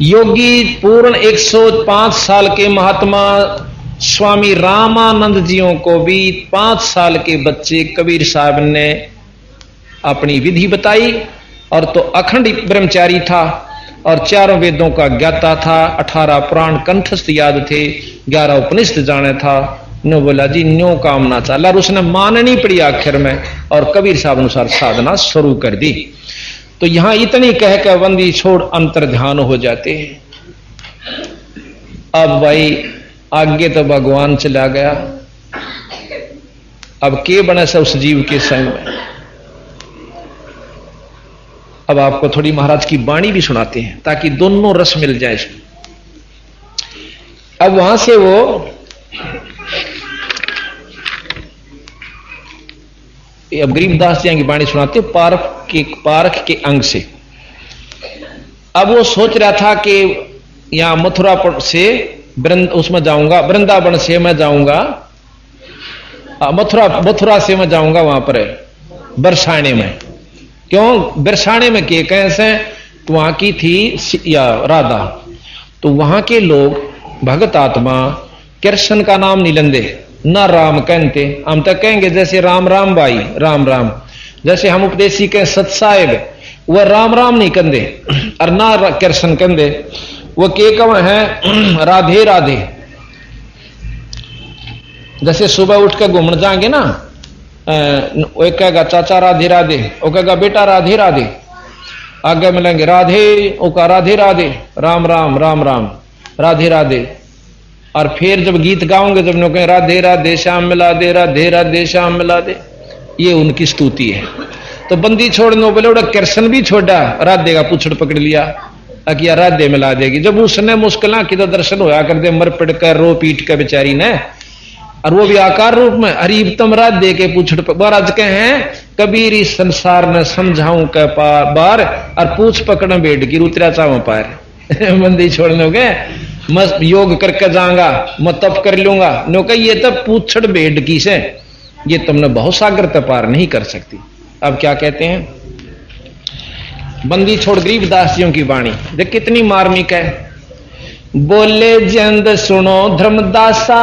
योगी पूर्ण 105 साल के महात्मा स्वामी रामानंद जियों को भी 5 साल के बच्चे कबीर साहब ने अपनी विधि बताई। और तो अखंड ब्रह्मचारी था और 4 वेदों का ज्ञाता था, 18 पुराण कंठस्थ याद थे, 11 उपनिषद जाने था। नो बोला जी न्यो काम ना चला, उसने माननी पड़ी आखिर में और कबीर साहब अनुसार साधना शुरू कर दी। तो यहां इतनी कह के बंदी छोड़ अंतर ध्यान हो जाते हैं। अब भाई आगे तो भगवान चला गया, अब के बने से उस जीव के संग में। अब आपको थोड़ी महाराज की वाणी भी सुनाते हैं ताकि दोनों रस मिल जाए इसमें। अब वहां से वो अब गरीबदास जी की वाणी सुनाते पारख के अंग से। अब वो सोच रहा था कि यहां मथुरा से उसमें जाऊंगा, वृंदावन से मैं जाऊंगा, मथुरा से मैं जाऊंगा वहां पर बरसाने में। क्यों बरसाने में के कैसे वहां की थी या राधा, तो वहां के लोग भगत आत्मा कृष्ण का नाम नहीं लेंदे, ना राम कहते। हम तो कहेंगे जैसे राम राम भाई, राम राम। जैसे हम उपदेशी कहें सत साहेब, वह राम राम नहीं कहते और ना कृष्ण कहते, वो के कम है राधे राधे। जैसे सुबह उठ के घूमने जाएंगे ना, वो कहेगा चाचा राधे राधे, वो कहेगा बेटा राधे राधे। आगे मिलेंगे राधे, वो का राधे राधे, राम राम राम राम, राधे राधे। और फिर जब गीत गाओगे, जब लोग कहें राधे राधे श्याम मिला दे, राधे राधे श्याम मिला दे, ये उनकी स्तुति है। तो बंदी छोड़ने बोले उड़ा कृष्ण भी छोड़ा, राधे का पुछड़ पकड़ लिया, अकिया राधे मिला देगी। जब उसने मुश्किल की तो दर्शन होया कर दे, मर पिट कर रो पीट कर बेचारी ने, और वो भी आकार रूप में, अरीब तुम राधे के पुछड़ महाराज के हैं कबीर इस संसार ने समझाऊं के बार, और पूछ पकड़ बैठ की उतरा चाव पार। बंदी छोड़ने गए, मैं योग करके जाऊंगा, मैं तप कर लूंगा, नो कह ये तब पूछड़ बैठ की से, ये तुमने बहुत सागर तपार नहीं कर सकती। अब क्या कहते हैं, बंदी छोड़ गरीबदास जियों की वाणी देख कितनी मार्मिक है। बोले जंद सुनो धर्मदासा,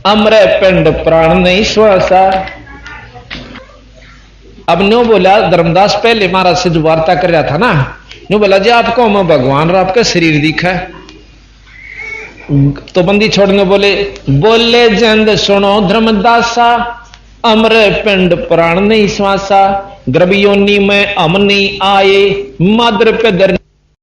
अमरे पिंड प्राण नहीं श्वासा। अब न्यू बोला धर्मदास, पहले महाराज से जो वार्ता कर रहा था ना, न्यू बोला जी आपको मैं भगवान और आपका शरीर दिखा। तो बंदी छोड़ने बोले, बोले जंद सुनो धर्मदासा, अमरे पिंड प्राण नहीं श्वासा। गर्भ योनि में हम नहीं आए, माद्र पे दर